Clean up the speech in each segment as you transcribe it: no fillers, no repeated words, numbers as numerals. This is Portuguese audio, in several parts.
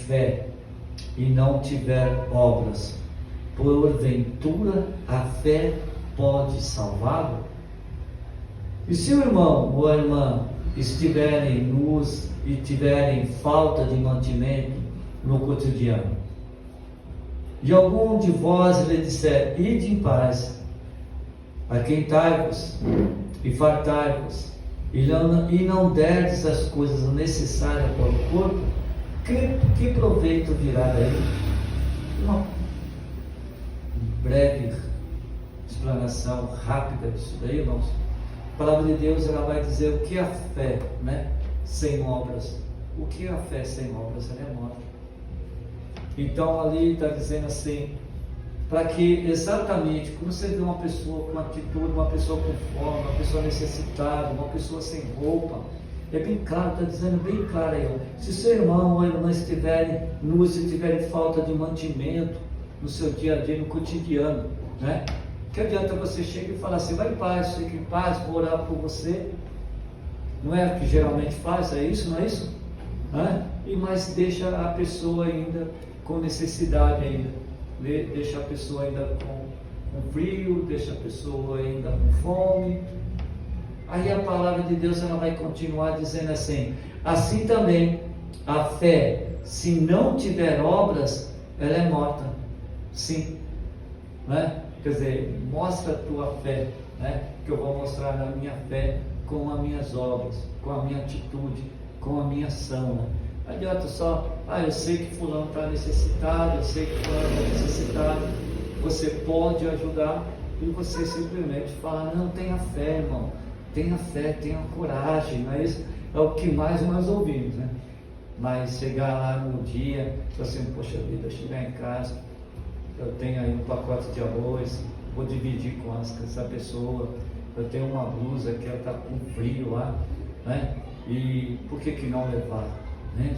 fé e não tiver obras, porventura a fé pode salvá-lo? E se o irmão ou a irmã estiverem nus e tiverem falta de mantimento no cotidiano, e algum de vós lhe disser: ide em paz, aquentai-vos e fartai-vos, e não derdes as coisas necessárias para o corpo, que proveito virá daí? Uma breve explanação rápida disso daí, irmãos. A palavra de Deus, ela vai dizer o que é a fé, né? Sem obras. O que é a fé sem obras? Ela é morta. Então ali está dizendo assim, para que exatamente, quando você vê uma pessoa com atitude, uma pessoa com fome, uma pessoa necessitada, uma pessoa sem roupa, é bem claro, está dizendo bem claro aí, ó, se seu irmão ou irmã estiverem nus e tiverem falta de mantimento no seu dia a dia, no cotidiano, né? Que adianta você chegar e falar assim: vai em paz, fique em paz, vou orar por você. Não é o que geralmente faz, é isso, não é isso? Mas deixa a pessoa ainda com necessidade ainda, deixa a pessoa ainda com frio, deixa a pessoa ainda com fome. Aí a palavra de Deus, ela vai continuar dizendo assim: assim também a fé, se não tiver obras, ela é morta. Sim, né? Quer dizer, mostra a tua fé, né? Que eu vou mostrar a minha fé com as minhas obras, com a minha atitude, com a minha ação, né? Não adianta só: eu sei que fulano está necessitado, eu sei que fulano está necessitado. Você pode ajudar e você simplesmente fala: não, tenha fé, irmão, tenha fé, tenha coragem. Mas é o que mais nós ouvimos, né? Mas chegar lá no dia, assim: poxa vida, chegar em casa, eu tenho aí um pacote de arroz, vou dividir com essa pessoa, eu tenho uma blusa que ela está com frio lá, né? E por que não levar, né?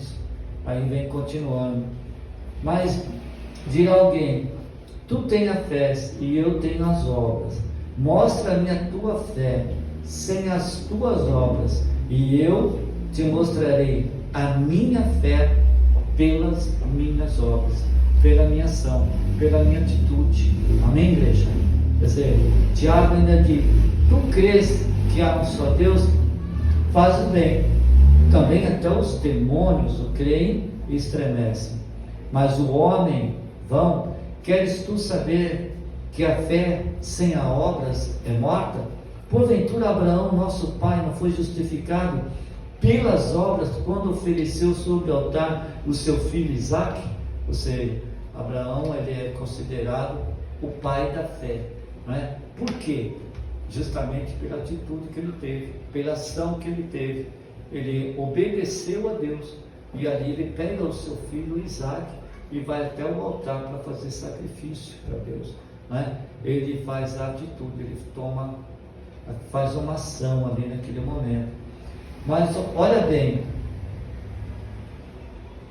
Aí vem continuando: mas dirá alguém: tu tens a fé e eu tenho as obras, mostra-me a tua fé sem as tuas obras, e eu te mostrarei a minha fé pelas minhas obras, pela minha ação, pela minha atitude. Amém, igreja? Quer dizer, Tiago ainda diz: tu crês que há um só Deus? Faz o bem. Também até os demônios o creem e estremecem. Mas o homem vão, queres tu saber que a fé sem as obras é morta? Porventura Abraão, nosso pai, não foi justificado pelas obras quando ofereceu sobre o altar o seu filho Isaque? Ou seja, Abraão, ele é considerado o pai da fé, não é? Por quê? Justamente pela atitude que ele teve, pela ação que ele teve. Ele obedeceu a Deus, e ali ele pega o seu filho Isaque e vai até o altar para fazer sacrifício para Deus, não é? Ele faz a atitude, ele faz uma ação ali naquele momento. Mas olha bem,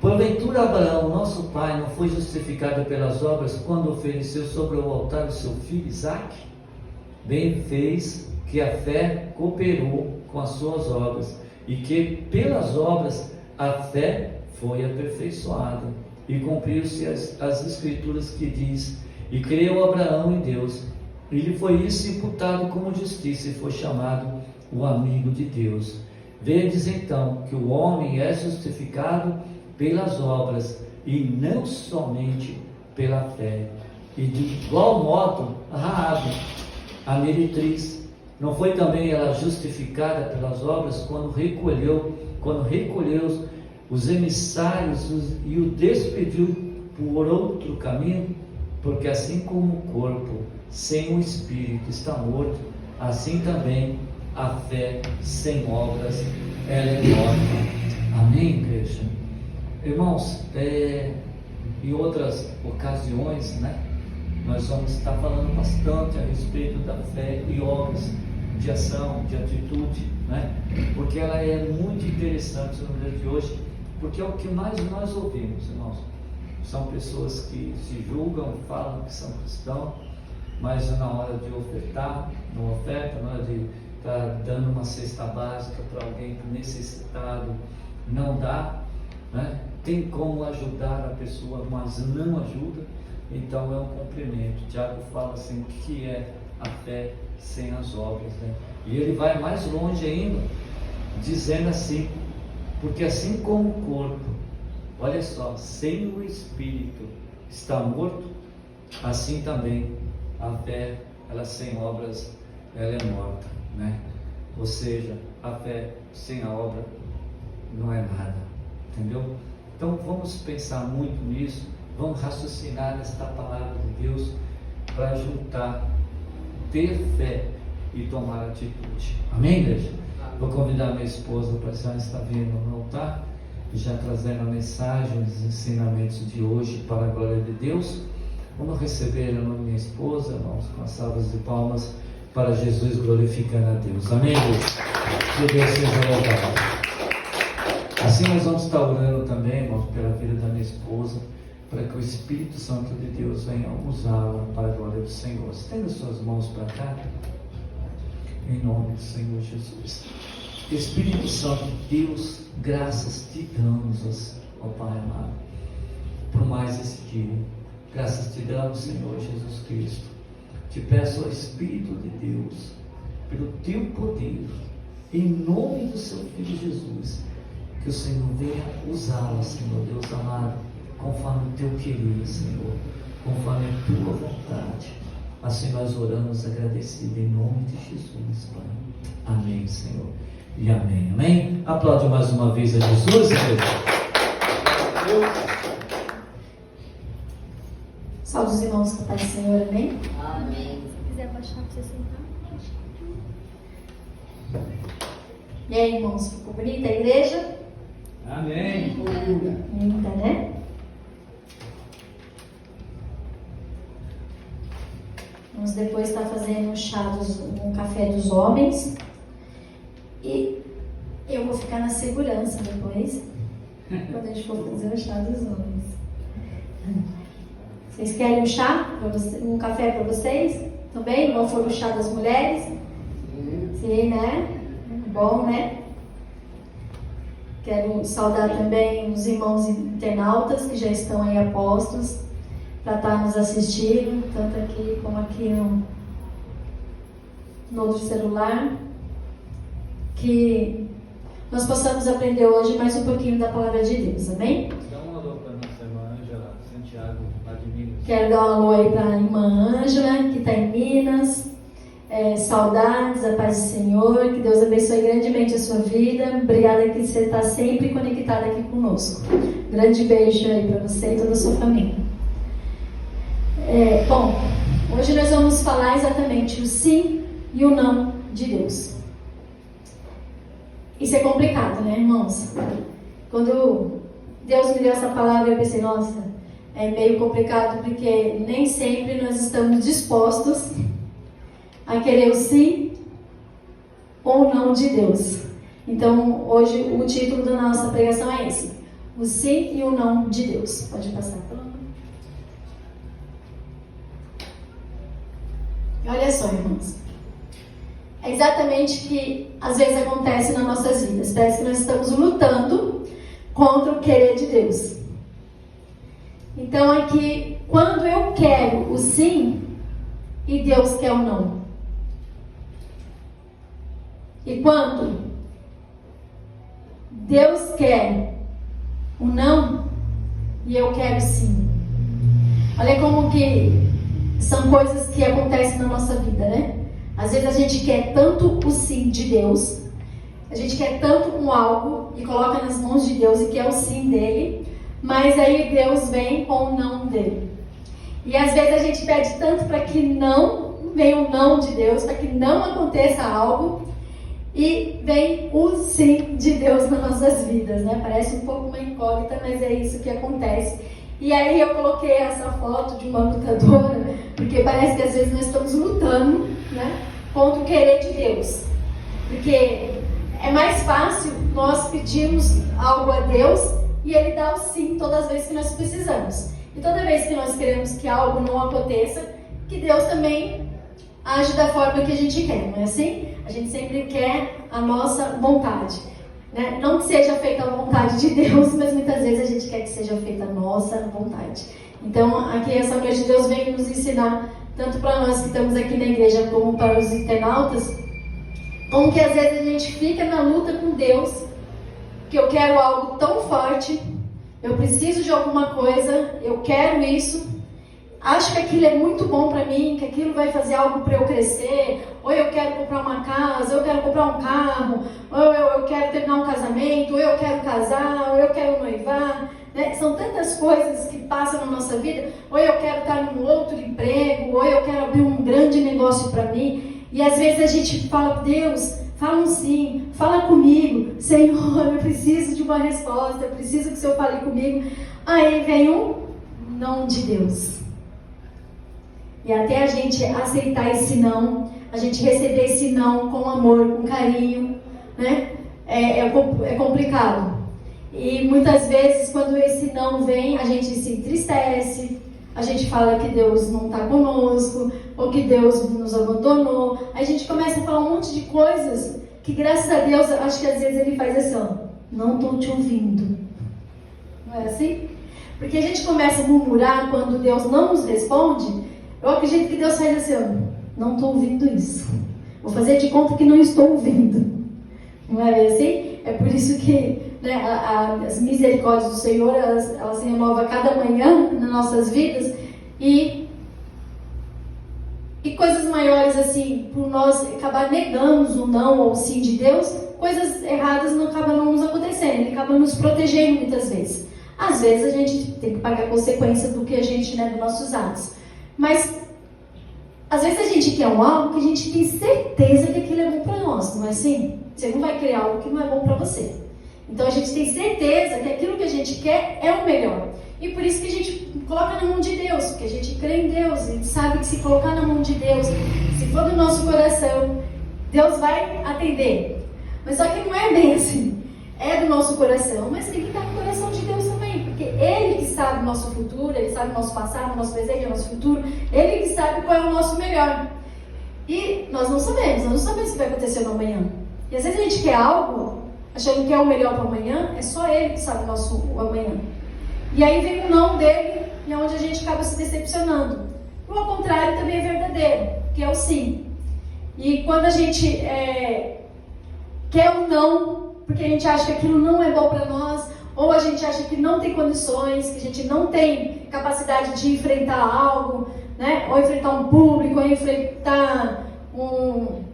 porventura Abraão, nosso pai, não foi justificado pelas obras quando ofereceu sobre o altar o seu filho Isaque? Bem fez que a fé cooperou com as suas obras, e que pelas obras a fé foi aperfeiçoada, e cumpriu-se as escrituras que diz: e creu Abraão em Deus, e lhe foi isso imputado como justiça, e foi chamado o amigo de Deus. Vedes então que o homem é justificado pelas obras, e não somente pela fé. E de igual modo, Raabe, a meretriz, não foi também ela justificada pelas obras quando recolheu os emissários e o despediu por outro caminho? Porque assim como o corpo sem o espírito está morto, assim também a fé sem obras, ela é morta. Amém, igreja? Irmãos, em outras ocasiões, né, nós vamos estar falando bastante a respeito da fé e obras, de ação, de atitude, né? Porque ela é muito interessante no dia de hoje, porque é o que mais nós ouvimos, irmãos. São pessoas que se julgam, falam que são cristãos, mas na hora de ofertar, não oferta, na hora de estar dando uma cesta básica para alguém necessitado, não dá, né? tem como ajudar a pessoa, mas não ajuda, então é um complemento. Tiago fala assim, o que é a fé sem as obras, né? E ele vai mais longe ainda, dizendo assim, porque assim como o corpo, olha só, sem o Espírito está morto, assim também a fé, ela sem obras, ela é morta, né? Ou seja, a fé sem a obra não é nada, entendeu? Então vamos pensar muito nisso, vamos raciocinar nesta palavra de Deus para juntar, ter fé e tomar atitude. Amém, igreja? Vou convidar minha esposa para já estar vindo no altar e já trazendo a mensagem, os ensinamentos de hoje para a glória de Deus. Vamos receber a minha esposa, irmãos, com as salvas de palmas para Jesus, glorificando a Deus. Amém, Deus? Que Deus seja louvado. Assim nós vamos estar orando também, irmãos, pela vida da minha esposa, para que o Espírito Santo de Deus venha usá-la para a glória do Senhor. Estenda suas mãos para cá, em nome do Senhor Jesus. Espírito Santo de Deus, graças te damos, ó Pai amado, por mais esse dia. Graças te damos, Senhor Jesus Cristo. Te peço, ó Espírito de Deus, pelo teu poder, em nome do seu Filho Jesus, que o Senhor venha usá-la, Senhor Deus amado, conforme o teu querer, Senhor, conforme a tua vontade. Assim nós oramos agradecidos em nome de Jesus, Pai. Amém, Senhor. E amém. Amém? Aplaude mais uma vez a Jesus, Senhor. Salve os irmãos com a paz do Senhor, amém? Amém. Se quiser baixar para você sentar. E aí, irmãos, ficou bonita a igreja? Amém. Linda, né? Vamos depois estar fazendo um café dos homens. E eu vou ficar na segurança depois, quando a gente for fazer o chá dos homens. Vocês querem um chá? Um café para vocês? Também? Igual for o chá das mulheres? Sim, né? Bom, né? Quero saudar também os irmãos internautas que já estão aí apostos para estar nos assistindo, tanto aqui como aqui no outro celular. Que nós possamos aprender hoje mais um pouquinho da palavra de Deus, amém? Dá um alô para nossa irmã Ângela Santiago, lá de Minas. Quero dar um alô aí para a irmã Ângela, que está em Minas. Saudades, a paz do Senhor, que Deus abençoe grandemente a sua vida. Obrigada que você está sempre conectada aqui conosco. Grande beijo aí para você e toda a sua família. Bom, hoje nós vamos falar exatamente o sim e o não de Deus. Isso é complicado, né, irmãos? Quando Deus me deu essa palavra, eu pensei, nossa, é meio complicado, porque nem sempre nós estamos dispostos a querer o sim ou não de Deus. Então, hoje, o título da nossa pregação é esse: o sim e o não de Deus. Pode passar. Olha só, irmãos. É exatamente o que às vezes acontece nas nossas vidas. Parece que nós estamos lutando contra o querer de Deus. Então é que quando eu quero o sim e Deus quer o não. E quando Deus quer o não e eu quero o sim. Olha como que são coisas que acontecem na nossa vida, né? Às vezes a gente quer tanto o sim de Deus, a gente quer tanto um algo e coloca nas mãos de Deus e quer o sim dele, mas aí Deus vem com o não dele. E às vezes a gente pede tanto para que não venha o não de Deus, para que não aconteça algo, e vem o sim de Deus nas nossas vidas, né? Parece um pouco uma incógnita, mas é isso que acontece. E aí eu coloquei essa foto de uma lutadora, porque parece que às vezes nós estamos lutando, né, contra o querer de Deus. Porque é mais fácil nós pedirmos algo a Deus e Ele dá o sim todas as vezes que nós precisamos. E toda vez que nós queremos que algo não aconteça, que Deus também age da forma que a gente quer, não é assim? A gente sempre quer a nossa vontade. né? Não que seja feita a vontade de Deus, mas muitas vezes a gente quer que seja feita a nossa vontade. Então, aqui essa noite Deus vem nos ensinar, tanto para nós que estamos aqui na igreja, como para os internautas, como que às vezes a gente fica na luta com Deus, que eu quero algo tão forte, eu preciso de alguma coisa, eu quero isso, acho que aquilo é muito bom para mim, que aquilo vai fazer algo para eu crescer, ou eu quero comprar uma casa, ou eu quero comprar um carro, ou eu quero terminar um casamento, ou eu quero casar, ou eu quero noivar, né? São tantas coisas que passam na nossa vida, ou eu quero estar num outro emprego, ou eu quero abrir um grande negócio para mim, e às vezes a gente fala, Deus, fala um sim, fala comigo, Senhor, eu preciso de uma resposta, eu preciso que o Senhor fale comigo. Aí vem um não de Deus. E até a gente aceitar esse não, a gente receber esse não com amor, com carinho, né? É complicado. E muitas vezes, quando esse não vem, a gente se entristece, a gente fala que Deus não está conosco, ou que Deus nos abandonou. Aí a gente começa a falar um monte de coisas que, graças a Deus, acho que às vezes Ele faz assim, ó, não estou te ouvindo. Não é assim? Porque a gente começa a murmurar quando Deus não nos responde. Eu acredito que Deus faz assim, ó, não estou ouvindo isso. Vou fazer de conta que não estou ouvindo. Não é assim? É por isso que, né, as misericórdias do Senhor, elas se renovam a cada manhã nas nossas vidas. E coisas maiores, assim, por nós acabar negando o não ou o sim de Deus, coisas erradas não acabam não nos acontecendo. Ele acaba nos protegendo muitas vezes. Às vezes a gente tem que pagar a consequência do que a gente, né, dos nossos atos. Mas, às vezes a gente quer algo que a gente tem certeza que aquilo é bom para nós, não é assim? Você não vai criar algo que não é bom para você. Então, a gente tem certeza que aquilo que a gente quer é o melhor. E por isso que a gente coloca na mão de Deus, porque a gente crê em Deus, a gente sabe que se colocar na mão de Deus, se for do nosso coração, Deus vai atender. Mas só que não é bem assim. É do nosso coração, mas tem que estar no coração de Deus também, porque Ele que sabe o nosso futuro, Ele sabe o nosso passado, o nosso presente, o nosso futuro, Ele que sabe qual é o nosso melhor. E nós não sabemos o que vai acontecer no amanhã. E às vezes a gente quer algo, achando que é o melhor para amanhã, é só Ele que sabe o amanhã. E aí vem o não dele, e é onde a gente acaba se decepcionando. E ao contrário também é verdadeiro, que é o sim. E quando a gente quer o não, porque a gente acha que aquilo não é bom para nós, ou a gente acha que não tem condições, que a gente não tem capacidade de enfrentar algo, né? Ou enfrentar um público, ou enfrentar um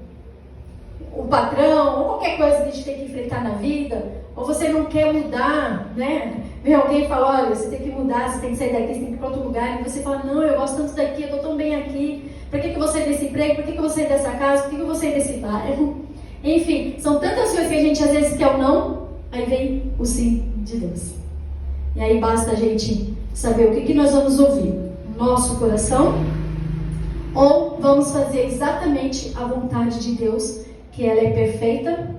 patrão, ou qualquer coisa que a gente tem que enfrentar na vida, ou você não quer mudar, né? Vem alguém e fala, olha, você tem que mudar, você tem que sair daqui, você tem que ir para outro lugar, e você fala, não, eu gosto tanto daqui, eu estou tão bem aqui, por que eu vou sair desse emprego, por que eu vou sair dessa casa, por que eu vou sair desse bairro? Enfim, são tantas coisas que a gente às vezes quer ou não, aí vem o sim de Deus. E aí basta a gente saber o que nós vamos ouvir, nosso coração, ou vamos fazer exatamente a vontade de Deus, que ela é perfeita,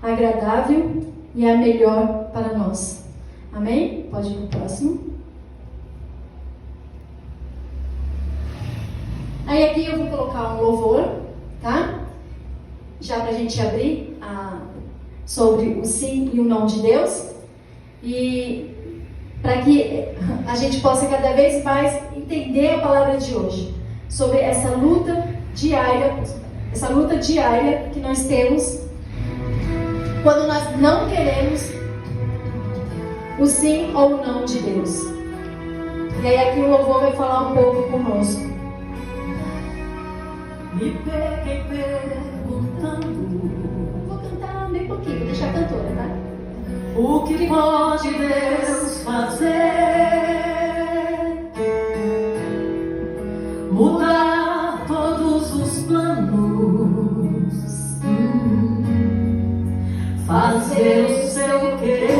agradável e a melhor para nós. Amém? Pode ir para o próximo. Aí aqui eu vou colocar um louvor, tá? Já para a gente abrir sobre o sim e o não de Deus. E para que a gente possa cada vez mais entender a palavra de hoje. Sobre essa luta diária que nós temos quando nós não queremos o sim ou o não de Deus. E aí aqui o louvor vai falar um pouco conosco. Me peguei perguntando. Vou cantar bem pouquinho, vou deixar a cantora, tá? O que pode Deus fazer? Mudar todos os planos, fazer o seu querer,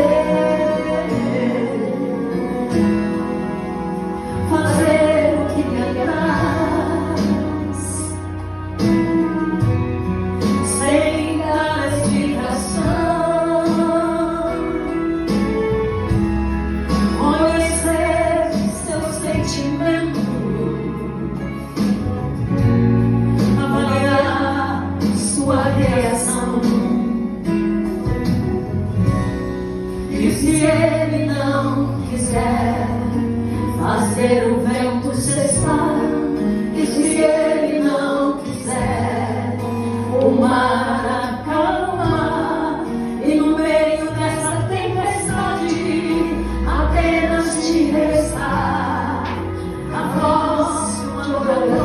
fazer o que lhe apraz, sem dar explicação. fazer o vento cessar. E se Ele não quiser, o mar acalmar. E no meio dessa tempestade, apenas te restar a voz de orador.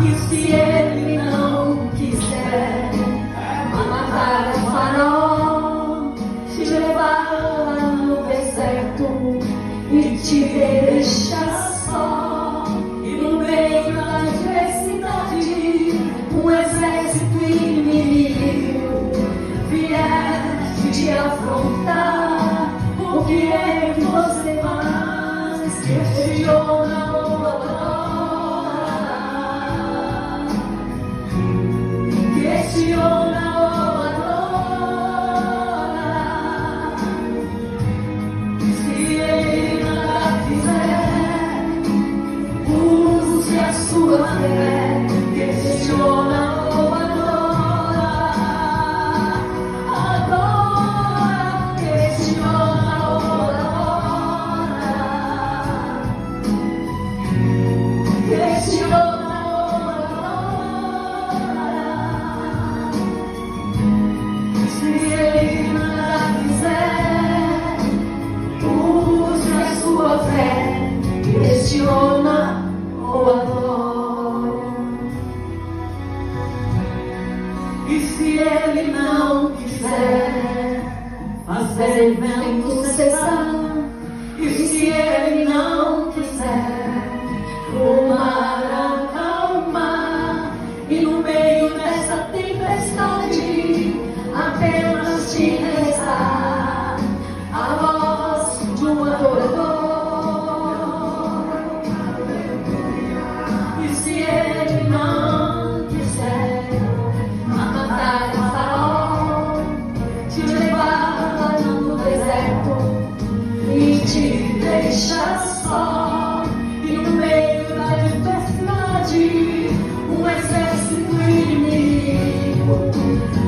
E se Ele não quiser matar o farol, te levar no deserto e te deixar só. E no meio da adversidade, um exército inimigo vier te afrontar. O que é que você faz? Questiona ou adora? Questiona ou adora? Se Ele nada fizer, use a sua fé. Questiona ou adora? Adora. Questiona ou adora? Questiona ou adora? Se Ele nada fizer, use a sua fé. Questiona ou adora? E se Ele não quiser fazer o vento cessar, e se Ele não quiser o mar acalmar, e no meio dessa tempestade apenas te restar a voz de um adorador. E se Ele não quiser matar o farol, te levar no deserto e te deixar só. E no meio da adversidade, um exército inimigo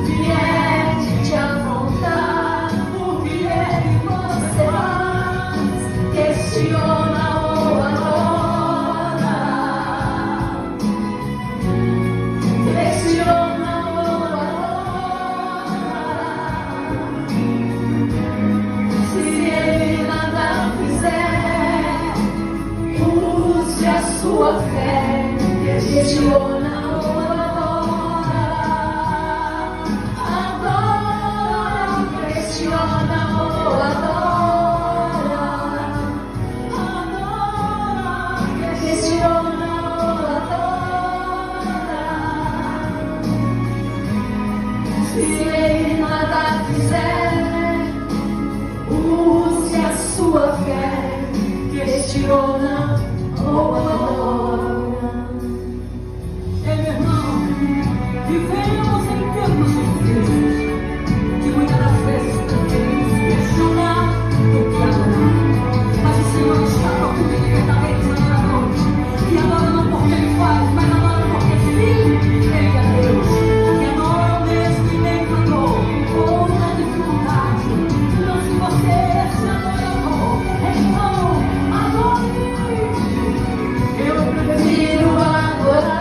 vier te afrontar. O que é que você faz? Questiona ou adora? Questiona ou adora? Se Ele nada fizer, use a sua fé. Questiona ou adora? Adora. Questiona ou adora? Adora. Questiona ou adora? Se Ele nada fizer, use a sua fé. Questiona ou adora? Meu irmão, vivemos em tempos difíceis, que muitas das vezes preferimos questionar do que adorar. Mas o Senhor está procurando verdadeiramente adoradores, que adoram não porque Ele faz, mas adoram porque sim, Ele é Deus. Que adoram mesmo que nem mandou, ou na dificuldade. Então, se você é esse adorador, então adore. Eu prefiro adorar.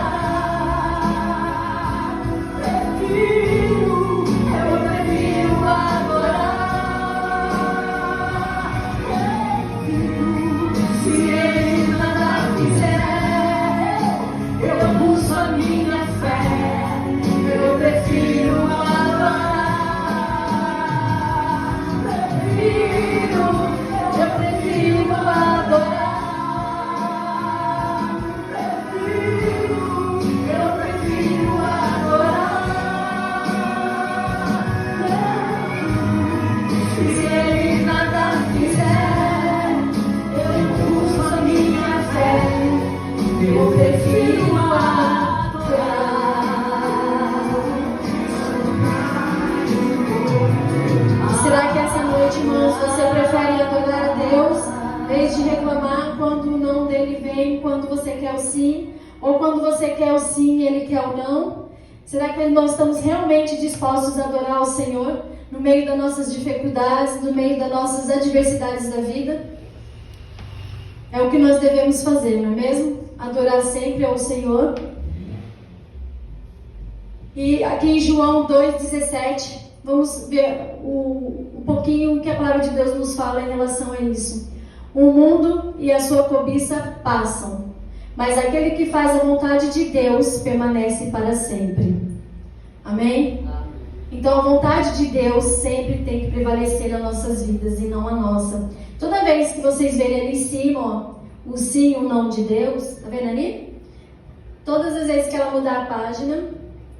Eu prefiro adorar. Se Ele nada fizer, eu uso a minha fé. Eu prefiro adorar. Eu prefiro adorar. Eu prefiro adorar. Se Ele nada fizer, eu uso a minha fé. Eu prefiro adorar. Será que essa noite, irmãos, você prefere adorar a Deus em vez de reclamar quando o não dele vem, quando você quer o sim? Ou quando você quer o sim e Ele quer o não? Será que nós estamos realmente dispostos a adorar o Senhor? no meio das nossas dificuldades, no meio das nossas adversidades da vida. É o que nós devemos fazer, não é mesmo? Adorar sempre ao Senhor. E aqui em João 2,17, vamos ver um pouquinho que a palavra de Deus nos fala em relação a isso. O mundo e a sua cobiça passam, mas aquele que faz a vontade de Deus permanece para sempre. Amém? Então a vontade de Deus sempre tem que prevalecer nas nossas vidas e não a nossa. Toda vez que vocês verem ali em cima, ó, o sim e o não de Deus, tá vendo ali? Todas as vezes que ela mudar a página,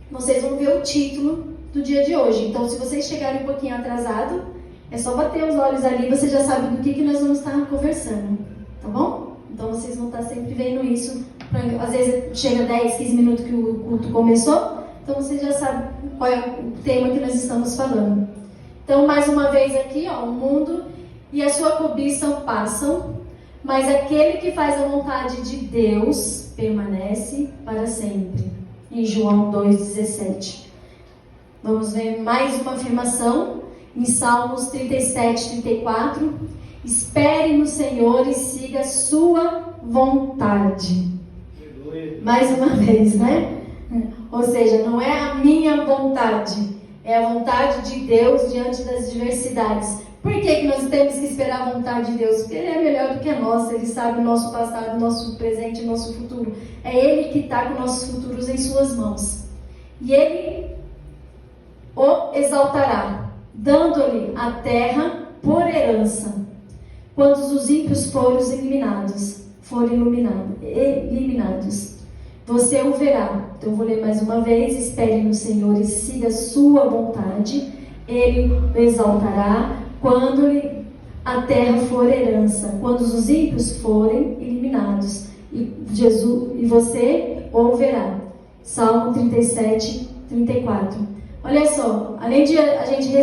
vocês vão ver o título do dia de hoje. Então, se vocês chegarem um pouquinho atrasado, é só bater os olhos ali, você já sabe do que nós vamos estar conversando, tá bom? Então, vocês vão estar sempre vendo isso. Às vezes chega 10, 15 minutos que o culto começou, então vocês já sabem qual é o tema que nós estamos falando. Então, mais uma vez aqui, ó, o mundo e a sua cobiça passam, mas aquele que faz a vontade de Deus permanece para sempre. Em João 2,17. Vamos ver mais uma afirmação em Salmos 37, 34. Espere no Senhor e siga a sua vontade. Mais uma vez, né? Ou seja, não é a minha vontade, é a vontade de Deus diante das adversidades. Por que nós temos que esperar a vontade de Deus? Porque Ele é melhor do que a nossa, Ele sabe o nosso passado, o nosso presente, o nosso futuro. É Ele que está com nossos futuros em suas mãos. E Ele o exaltará, dando-lhe a terra por herança, quando os ímpios forem eliminados. Você o verá. Então eu vou ler mais uma vez. Espere no Senhor e siga a sua vontade. Ele o exaltará quando a terra for herança, quando os ímpios forem eliminados, e você o verá. Salmo 37, 34. Olha só, além de a gente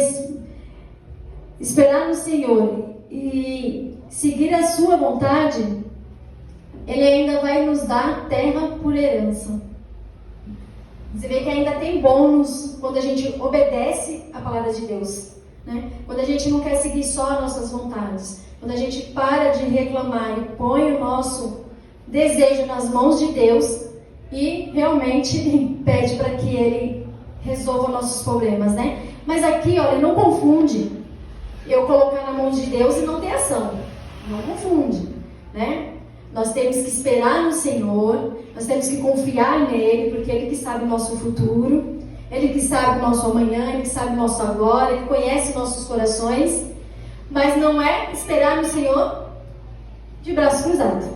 esperar no Senhor e seguir a sua vontade, Ele ainda vai nos dar terra por herança. Você vê que ainda tem bônus quando a gente obedece a palavra de Deus, né? Quando a gente não quer seguir só as nossas vontades, quando a gente para de reclamar e põe o nosso desejo nas mãos de Deus e realmente pede para que Ele resolva nossos problemas, né? Mas aqui, olha, não confunde eu colocar na mão de Deus e não ter ação. Não confunde, né? Nós temos que esperar no Senhor, nós temos que confiar nele, porque Ele que sabe o nosso futuro, Ele que sabe o nosso amanhã, Ele que sabe o nosso agora, Ele conhece nossos corações, mas não é esperar no Senhor de braços cruzados,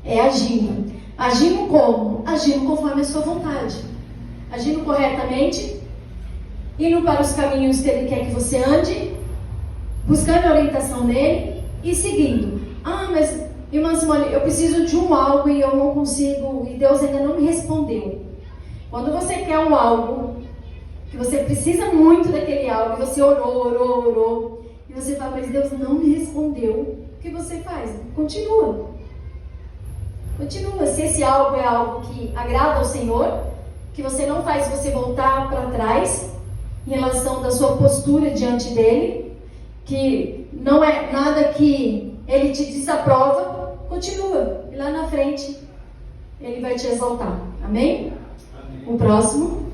é agindo. Agindo como? Agindo conforme a sua vontade, agindo corretamente, indo para os caminhos que Ele quer que você ande, buscando a orientação dele e seguindo. Ah, mas irmã Simone, eu preciso de algo e eu não consigo, e Deus ainda não me respondeu. Quando você quer algo, que você precisa muito daquele algo, e você orou, e você fala, mas Deus não me respondeu, o que você faz? Continua. Se esse algo é algo que agrada ao Senhor, que você não faz você voltar para trás, em relação da sua postura diante dele, que não é nada que ele te desaprova, continua. E lá na frente, ele vai te exaltar. Amém? O próximo.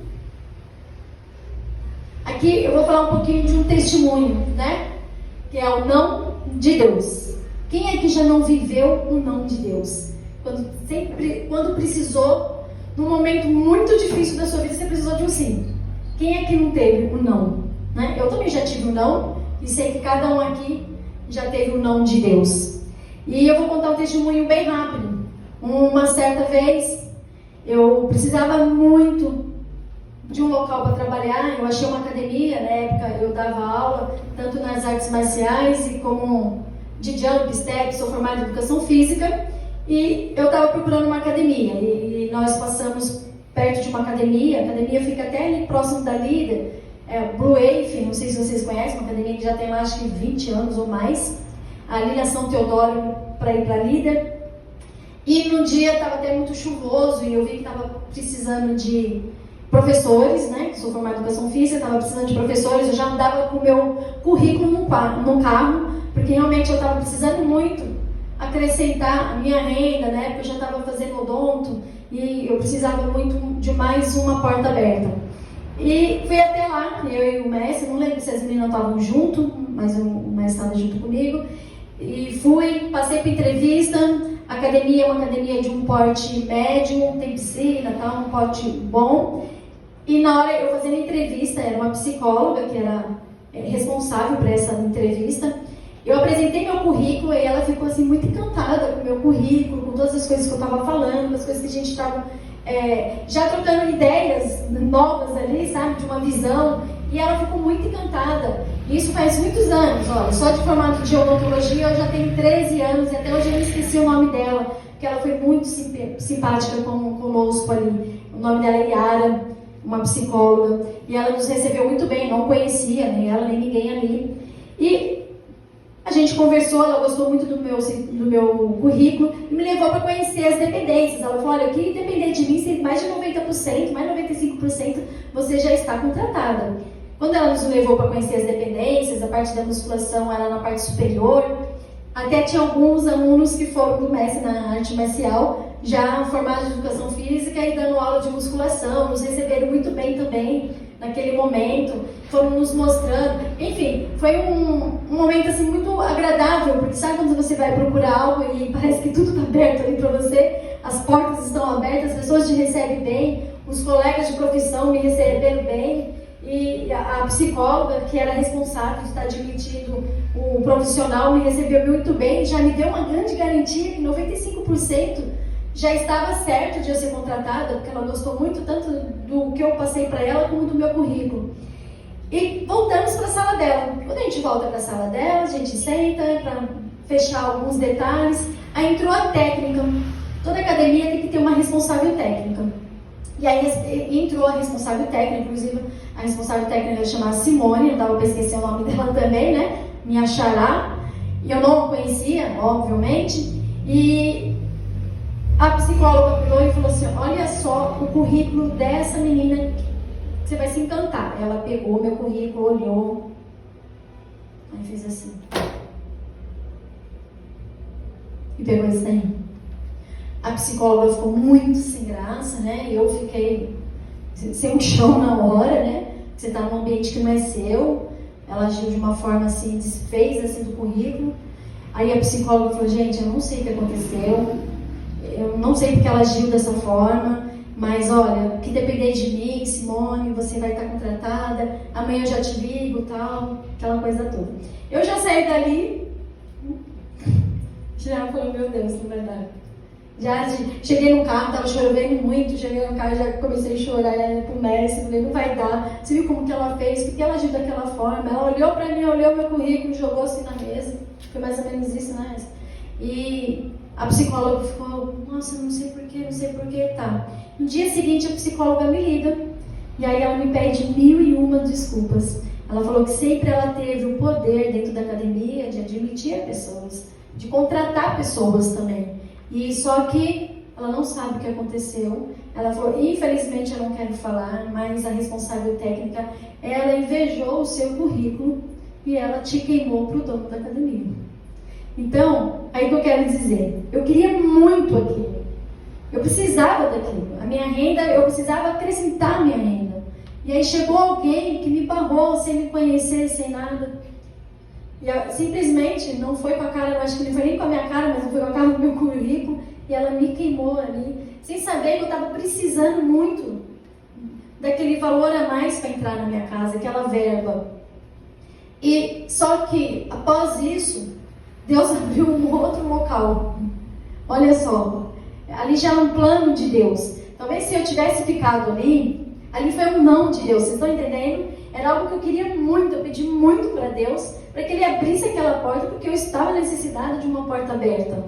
Aqui eu vou falar um pouquinho de um testemunho, né? Que é o não de Deus. Quem é que já não viveu o não de Deus? Quando precisou, num momento muito difícil da sua vida, você precisou de um sim. Quem é que não teve o não? Né? Eu também já tive o não, e sei que cada um aqui já teve o não de Deus. E eu vou contar um testemunho bem rápido. Uma certa vez, eu precisava muito de um local para trabalhar. Eu achei uma academia, na época eu dava aula, tanto nas artes marciais e como de jump, step, sou formada em educação física. E eu estava procurando uma academia, e nós passamos perto de uma academia. A academia fica até ali próximo da Líder, Blue Wave, não sei se vocês conhecem, uma academia que já tem lá acho que 20 anos ou mais, ali na São Teodoro, para ir para a Líder. E no dia estava até muito chuvoso, e eu vi que estava precisando de professores, né? Que sou formada em educação física, estava precisando de professores, eu já andava com o meu currículo no carro, porque realmente eu estava precisando muito acrescentar a minha renda, né? Porque eu já estava fazendo odonto e eu precisava muito de mais uma porta aberta. E fui até lá, eu e o mestre, não lembro se as meninas estavam junto, mas o mestre estava junto comigo. E fui, passei para entrevista. A academia é uma academia de um porte médio, tem piscina, tal, um porte bom. E na hora eu fazendo a entrevista, era uma psicóloga que era responsável por essa entrevista. Eu apresentei meu currículo e ela ficou assim muito encantada com o meu currículo, com todas as coisas que eu estava falando, com as coisas que a gente estava já trocando ideias novas ali, sabe, de uma visão. E ela ficou muito encantada. Isso faz muitos anos, olha, só de formato de odontologia eu já tenho 13 anos e até hoje eu não esqueci o nome dela, porque ela foi muito simpática conosco ali. O nome dela é Yara, uma psicóloga, e ela nos recebeu muito bem, não conhecia nem ela nem ninguém ali. E a gente conversou, ela gostou muito do meu currículo e me levou para conhecer as dependências. Ela falou, olha, o que depender de mim, mais de 90%, mais de 95%, você já está contratada. Quando ela nos levou para conhecer as dependências, a parte da musculação era na parte superior, até tinha alguns alunos que foram do mestre na arte marcial, já formados de educação física e dando aula de musculação, nos receberam muito bem também naquele momento, foram nos mostrando, enfim, foi um momento assim muito agradável, porque sabe quando você vai procurar algo e parece que tudo está aberto ali para você, as portas estão abertas, as pessoas te recebem bem, os colegas de profissão me receberam bem, e a psicóloga, que era responsável de estar admitindo o profissional, me recebeu muito bem, já me deu uma grande garantia que 95% já estava certo de eu ser contratada, porque ela gostou muito tanto do que eu passei para ela como do meu currículo. E voltamos para a sala dela. Quando a gente volta para a sala dela, a gente senta para fechar alguns detalhes. Aí entrou a técnica. Toda academia tem que ter uma responsável técnica. E aí entrou a responsável técnica, inclusive a responsável técnica chamada Simone, eu estava pesquisando o nome dela também, né? Minha xará. E eu não a conhecia, obviamente. E a psicóloga pegou e falou assim, olha só o currículo dessa menina, você vai se encantar. Ela pegou meu currículo, olhou, aí fez assim. E pegou isso daí. A psicóloga ficou muito sem graça, né? E eu fiquei sem um chão na hora, né? Você está num ambiente que não é seu. Ela agiu de uma forma assim, desfez assim do currículo. Aí a psicóloga falou, gente, eu não sei o que aconteceu. Eu não sei porque ela agiu dessa forma. Mas olha, que depender de mim, Simone, você vai estar contratada. Amanhã eu já te ligo, tal. Aquela coisa toda. Eu já saí dali. Já falei, meu Deus, não vai dar. Já cheguei no carro, estava chovendo muito, cheguei no carro, já comecei a chorar pro mestre, falei, não vai dar. Você viu como que ela fez? Por que ela agiu daquela forma? Ela olhou para mim, olhou meu currículo, jogou assim na mesa. Foi mais ou menos isso, né? E a psicóloga ficou, nossa, não sei porquê, tá. No dia seguinte, a psicóloga me liga, e aí ela me pede 1001 desculpas. Ela falou que sempre ela teve o poder dentro da academia de admitir pessoas, de contratar pessoas também. E só que ela não sabe o que aconteceu. Ela falou, infelizmente eu não quero falar, mas a responsável técnica, ela invejou o seu currículo e ela te queimou para o dono da academia. Então, aí que eu quero dizer, eu queria muito aquilo. Eu precisava daquilo. A minha renda, eu precisava acrescentar a minha renda. E aí chegou alguém que me barrou sem me conhecer, sem nada. E simplesmente não foi com a cara, eu acho que não foi nem com a minha cara, mas foi com a cara do meu currículo, e ela me queimou ali, sem saber que eu estava precisando muito daquele valor a mais para entrar na minha casa, aquela verba. E só que após isso, Deus abriu um outro local. Olha só, ali já é um plano de Deus. Talvez se eu tivesse ficado ali foi um não de Deus, vocês estão entendendo? Era algo que eu queria muito, eu pedi muito para Deus, para que Ele abrisse aquela porta, porque eu estava necessitada de uma porta aberta.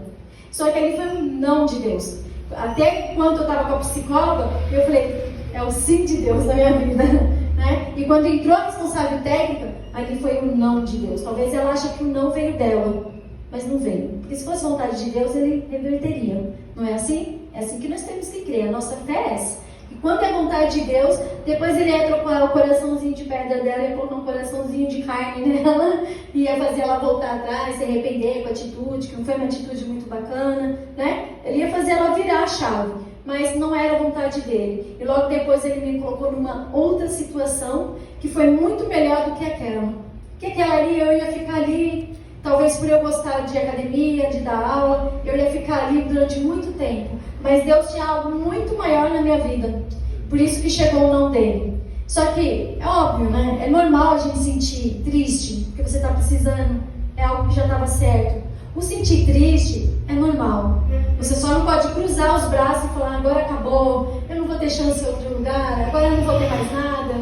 Só que ali foi um não de Deus. Até quando eu estava com a psicóloga, eu falei, é o sim de Deus na minha vida. Né? E quando entrou a responsável técnica, ali foi um não de Deus. Talvez ela ache que o não veio dela, mas não veio. Porque se fosse vontade de Deus, Ele reverteria. Não é assim? É assim que nós temos que crer. A nossa fé é essa. E quando é vontade de Deus, depois ele ia trocar o coraçãozinho de pedra dela, ia colocar um coraçãozinho de carne nela, ia fazer ela voltar atrás, se arrepender com a atitude, que não foi uma atitude muito bacana, né? Ele ia fazer ela virar a chave, mas não era a vontade dele. E logo depois ele me colocou numa outra situação que foi muito melhor do que aquela. Que aquela ali, eu ia ficar ali, talvez por eu gostar de academia, de dar aula, eu ia ficar ali durante muito tempo. Mas Deus tinha algo muito maior na minha vida. Por isso que chegou o não dele. Só que, é óbvio, né? É normal a gente sentir triste, porque você está precisando, é algo que já estava certo. O sentir triste é normal. Você só não pode cruzar os braços e falar, agora acabou, eu não vou ter chance em outro lugar, agora eu não vou ter mais nada.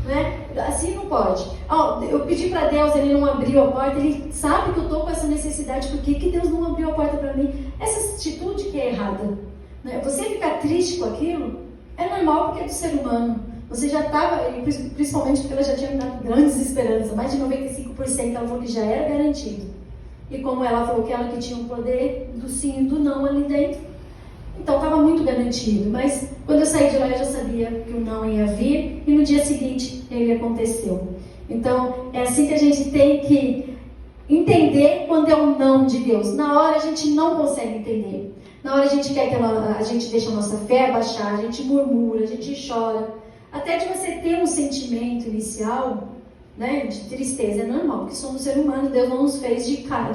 Né? Assim não pode. Eu pedi para Deus, ele não abriu a porta, ele sabe que eu estou com essa necessidade, por que Deus não abriu a porta para mim? Essa atitude que é errada. Né? Você ficar triste com aquilo é normal porque é do ser humano. Você já estava, principalmente porque ela já tinha me dado grandes esperanças, mais de 95% ela falou que já era garantido. E como ela falou que ela que tinha o poder do sim e do não ali dentro, então estava muito garantido. Mas quando eu saí de lá eu já sabia que o não ia vir e no dia seguinte ele aconteceu. Então é assim que a gente tem que entender quando é o não de Deus. Na hora a gente não consegue entender. Na hora a gente quer que a gente deixe a nossa fé abaixar, a gente murmura, a gente chora. Até de você ter um sentimento inicial, né, de tristeza, é normal, porque somos seres humanos, Deus não nos fez de pedra,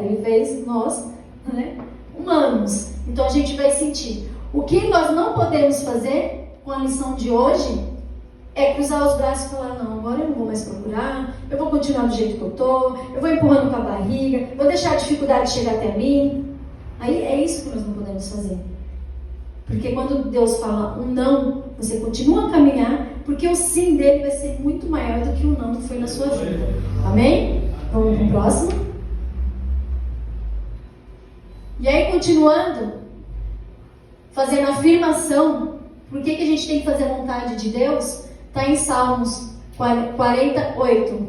Ele fez nós, né, humanos. Então a gente vai sentir. O que nós não podemos fazer com a lição de hoje é cruzar os braços e falar, não, agora eu não vou mais procurar, eu vou continuar do jeito que eu estou, eu vou empurrando com a barriga, vou deixar a dificuldade chegar até mim. Aí é isso que nós não podemos fazer. Porque quando Deus fala um não, você continua a caminhar, porque o sim dele vai ser muito maior do que o não que foi na sua vida. Amém? Vamos para o próximo. E aí, continuando, fazendo afirmação, por que a gente tem que fazer a vontade de Deus? Está em Salmos 48.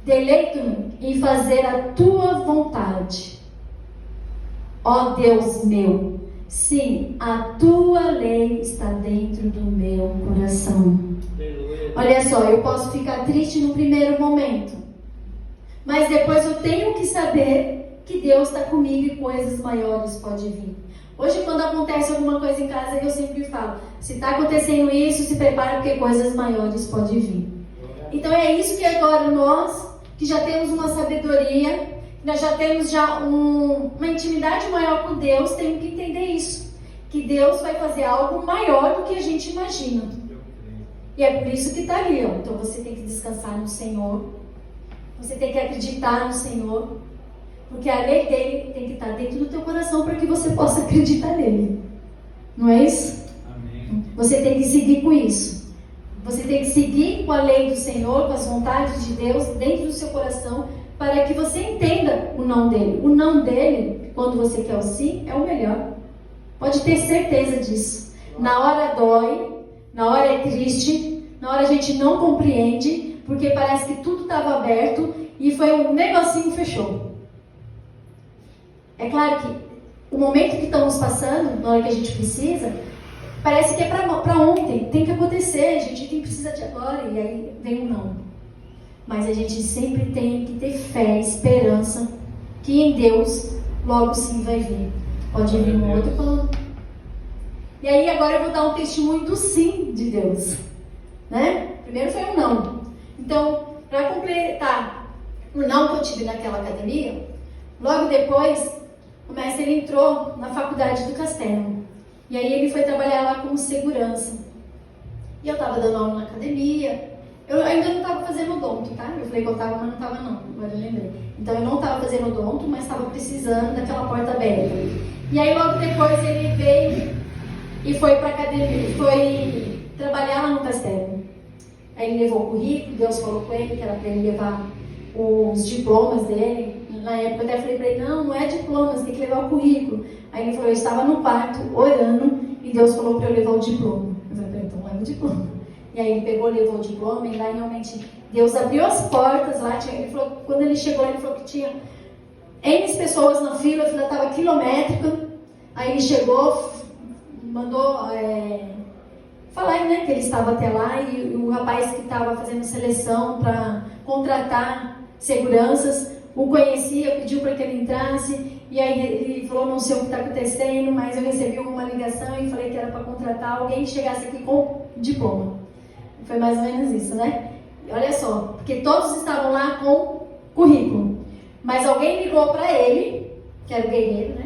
Deleito-me em fazer a tua vontade, ó Deus meu. Sim, a tua lei está dentro do meu coração. Olha só, eu posso ficar triste no primeiro momento, mas depois eu tenho que saber que Deus está comigo e coisas maiores podem vir. Hoje, quando acontece alguma coisa em casa, eu sempre falo, se está acontecendo isso, se prepara porque coisas maiores podem vir. Então é isso que agora nós, que já temos uma sabedoria, nós já temos uma intimidade maior com Deus, temos que entender isso. Que Deus vai fazer algo maior do que a gente imagina. E é por isso que está ali. Ó. Então você tem que descansar no Senhor. Você tem que acreditar no Senhor. Porque a lei dele tem que estar dentro do teu coração para que você possa acreditar nele. Não é isso? Amém. Você tem que seguir com isso. Você tem que seguir com a lei do Senhor, com as vontades de Deus dentro do seu coração, para que você entenda o não dele. O não dele, quando você quer o sim, é o melhor. Pode ter certeza disso. Na hora dói, na hora é triste, na hora a gente não compreende, porque parece que tudo estava aberto e foi um negocinho fechou. É claro que o momento que estamos passando, na hora que a gente precisa, parece que é para ontem, tem que acontecer, a gente precisa de agora, e aí vem o não. Mas a gente sempre tem que ter fé, esperança, que em Deus logo sim vai vir. Pode vir um outro plano. E aí agora eu vou dar um testemunho do sim de Deus. Né? Primeiro foi um não. Então, para completar o não que eu tive naquela academia, logo depois, o mestre ele entrou na faculdade do Castelo. E aí ele foi trabalhar lá como segurança. E eu estava dando aula na academia. Eu ainda não estava fazendo odonto, tá? Eu falei que eu estava, mas não estava não. Agora eu lembrei. Então eu não estava fazendo odonto, mas estava precisando daquela porta aberta. E aí logo depois ele veio e foi para a academia, foi trabalhar lá no Castelo. Aí ele levou o currículo, Deus falou com ele que era para ele levar os diplomas dele. Na época eu até falei para ele, não é diploma, você tem que levar o currículo. Aí ele falou, eu estava no quarto orando e Deus falou para eu levar o diploma. Eu falei, então leva o diploma. E aí ele pegou, levou o diploma e lá realmente Deus abriu as portas lá. Ele falou, quando ele chegou, ele falou que tinha N pessoas na fila, a fila estava quilométrica. Aí ele chegou, mandou falar, né, que ele estava até lá e o rapaz que estava fazendo seleção para contratar seguranças o conhecia, pediu para que ele entrasse e aí ele falou, não sei o que está acontecendo, mas eu recebi uma ligação e falei que era para contratar alguém que chegasse aqui com diploma. Foi mais ou menos isso, né? E olha só, porque todos estavam lá com currículo, mas alguém ligou para ele, que era o guerreiro, né?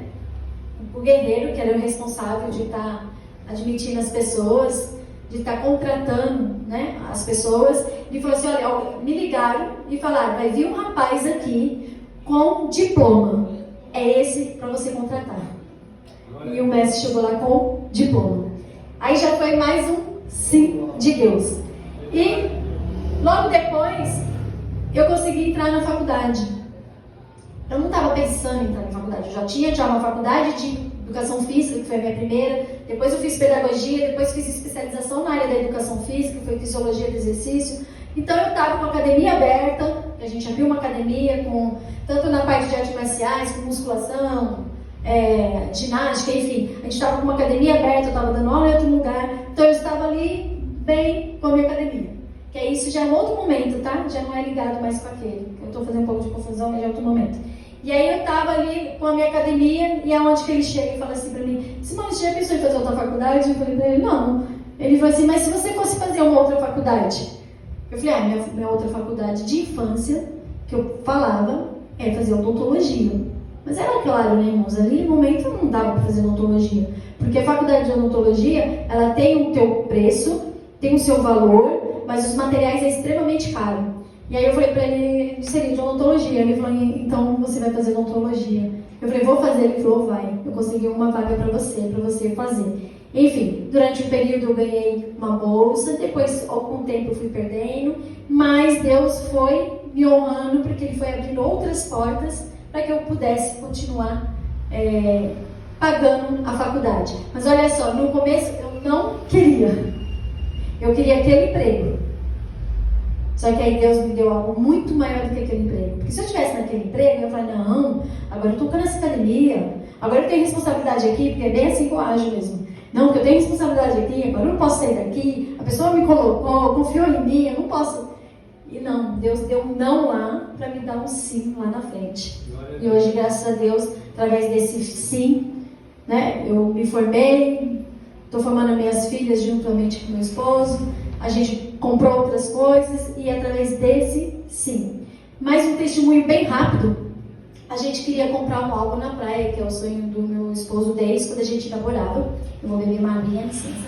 O guerreiro, que era o responsável de estar admitindo as pessoas, de estar contratando, né, as pessoas, e falou assim, olha, me ligaram e falaram, vai vir um rapaz aqui com diploma, é esse para você contratar. E o mestre chegou lá com diploma. Aí já foi mais um sim de Deus. E logo depois eu consegui entrar na faculdade. Eu não estava pensando em entrar na faculdade, eu já tinha uma faculdade de educação física, que foi a minha primeira, depois eu fiz pedagogia, depois fiz especialização na área da educação física, que foi fisiologia do exercício. Então eu estava com a academia aberta, a gente abriu uma academia com, tanto na parte de artes marciais, com musculação, ginástica, enfim, a gente estava com uma academia aberta, eu estava dando aula em outro lugar, então eu estava ali bem com a minha academia. Que é isso, já é um outro momento, tá? Já não é ligado mais com aquele. Eu estou fazendo um pouco de confusão, mas já é outro momento. E aí eu estava ali com a minha academia, e é onde que ele chega e fala assim pra mim, Simone, você já pensou em fazer outra faculdade? Eu falei pra ele, não. Ele falou assim, mas se você fosse fazer uma outra faculdade? Eu falei, minha outra faculdade de infância, que eu falava, é fazer odontologia. Mas era claro, né, irmãos? Ali no momento não dava para fazer odontologia. Porque a faculdade de odontologia, ela tem o teu preço, tem o seu valor, mas os materiais é extremamente caro. E aí eu falei pra ele, seria de odontologia. Ele falou, então você vai fazer odontologia. Eu falei, vou fazer. Ele falou, vai. Eu consegui uma vaga pra você fazer. Enfim, durante um período eu ganhei uma bolsa, depois, com o tempo, eu fui perdendo, mas Deus foi me honrando, porque Ele foi abrindo outras portas para que eu pudesse continuar pagando a faculdade. Mas olha só, no começo eu não queria. Eu queria aquele emprego. Só que aí Deus me deu algo muito maior do que aquele emprego. Porque se eu estivesse naquele emprego, eu ia falar, não, agora eu estou nessa academia, agora eu tenho responsabilidade aqui, porque é bem assim que eu ajo mesmo. Não, porque eu tenho responsabilidade aqui, agora eu não posso sair daqui, a pessoa me colocou, confiou em mim, eu não posso. E não, Deus deu um não lá para me dar um sim lá na frente. E hoje, graças a Deus, através desse sim, né, eu me formei, estou formando minhas filhas juntamente com meu esposo, a gente comprou outras coisas e através desse sim. Mais um testemunho bem rápido. A gente queria comprar um algo na praia, que é o sonho do meu esposo desde quando a gente namorava. Eu vou beber uma aguinha, licença.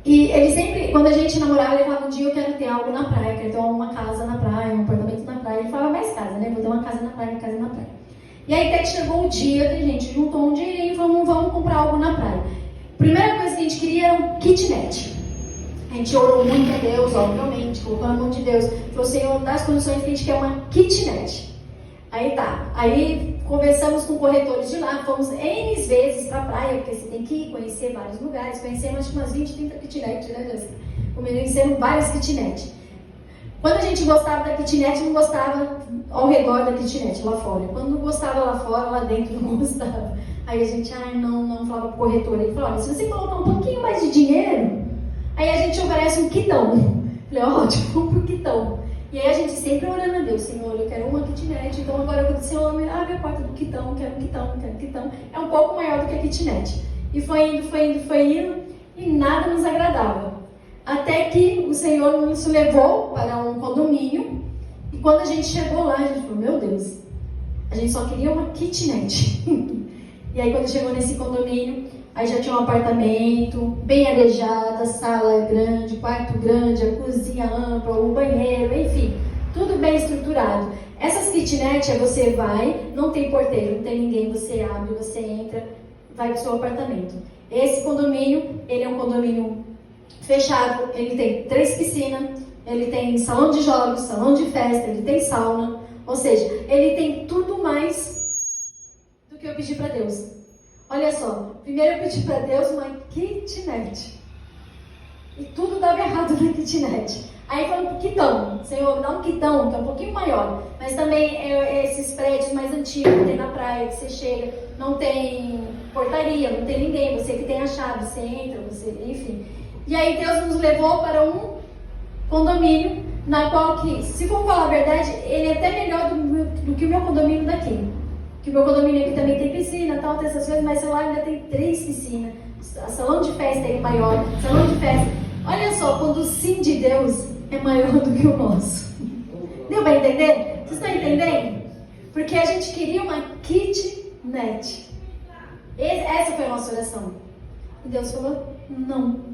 E ele sempre, quando a gente namorava, ele falava, um dia eu quero ter algo na praia, quero ter uma casa na praia, um apartamento na praia. Ele falava, mais casa, né? Vou ter uma casa na praia, casa na praia. E aí até que chegou o dia que a gente juntou um dinheirinho e falou, vamos comprar algo na praia. Primeira coisa que a gente queria era um kitnet. A gente orou muito a Deus, obviamente, colocou na mão de Deus. Falou, Senhor, dá as condições que a gente quer uma kitnet. Aí tá. Aí conversamos com corretores de lá, fomos N vezes pra praia, porque você tem que ir conhecer vários lugares. Conhecemos acho que umas 20, 30 kitnets, né, Deus? Conhecemos várias kitnets. Quando a gente gostava da kitnet, não gostava ao redor da kitnet, lá fora. Quando não gostava lá fora, lá dentro não gostava. Aí a gente, não falava pro corretor. Ele falou, olha, se você colocar um pouquinho mais de dinheiro, aí a gente oferece um quitão. Falei, ótimo, compra um quitão. E aí a gente sempre orando a Deus, Senhor, eu quero uma kitnet, então agora eu disse, Senhor, abre a porta do quitão, quero um quitão, quero um quitão. É um pouco maior do que a kitnet. E foi indo, e nada nos agradava. Até que o Senhor nos levou para um condomínio, e quando a gente chegou lá, a gente falou, meu Deus, a gente só queria uma kitnet. E aí quando chegou nesse condomínio, aí já tinha um apartamento, bem arejado, a sala grande, quarto grande, a cozinha ampla, o banheiro, enfim, tudo bem estruturado. Essas kitnets, você vai, não tem porteiro, não tem ninguém, você abre, você entra, vai para o seu apartamento. Esse condomínio, ele é um condomínio fechado, ele tem 3 piscinas, ele tem salão de jogos, salão de festa, ele tem sauna, ou seja, ele tem tudo mais do que eu pedi para Deus. Olha só, primeiro eu pedi para Deus uma kitnet. E tudo dava errado na kitnet. Aí foi um quitão. Senhor, dá um quitão, que é um pouquinho maior. Mas também esses prédios mais antigos, que tem na praia, que você chega, não tem portaria, não tem ninguém. Você que tem a chave, você entra, enfim. E aí Deus nos levou para um condomínio, na qual que, se for falar a verdade, ele é até melhor do que o meu condomínio daqui. Que o meu condomínio aqui também tem piscina, tal, tem essas coisas, mas lá ainda tem 3 piscinas. A salão de festa é maior, salão de festa. Olha só, quando o sim de Deus é maior do que o nosso. Deu para entender? Vocês estão entendendo? Porque a gente queria uma kitnet. Essa foi a nossa oração. E Deus falou, não.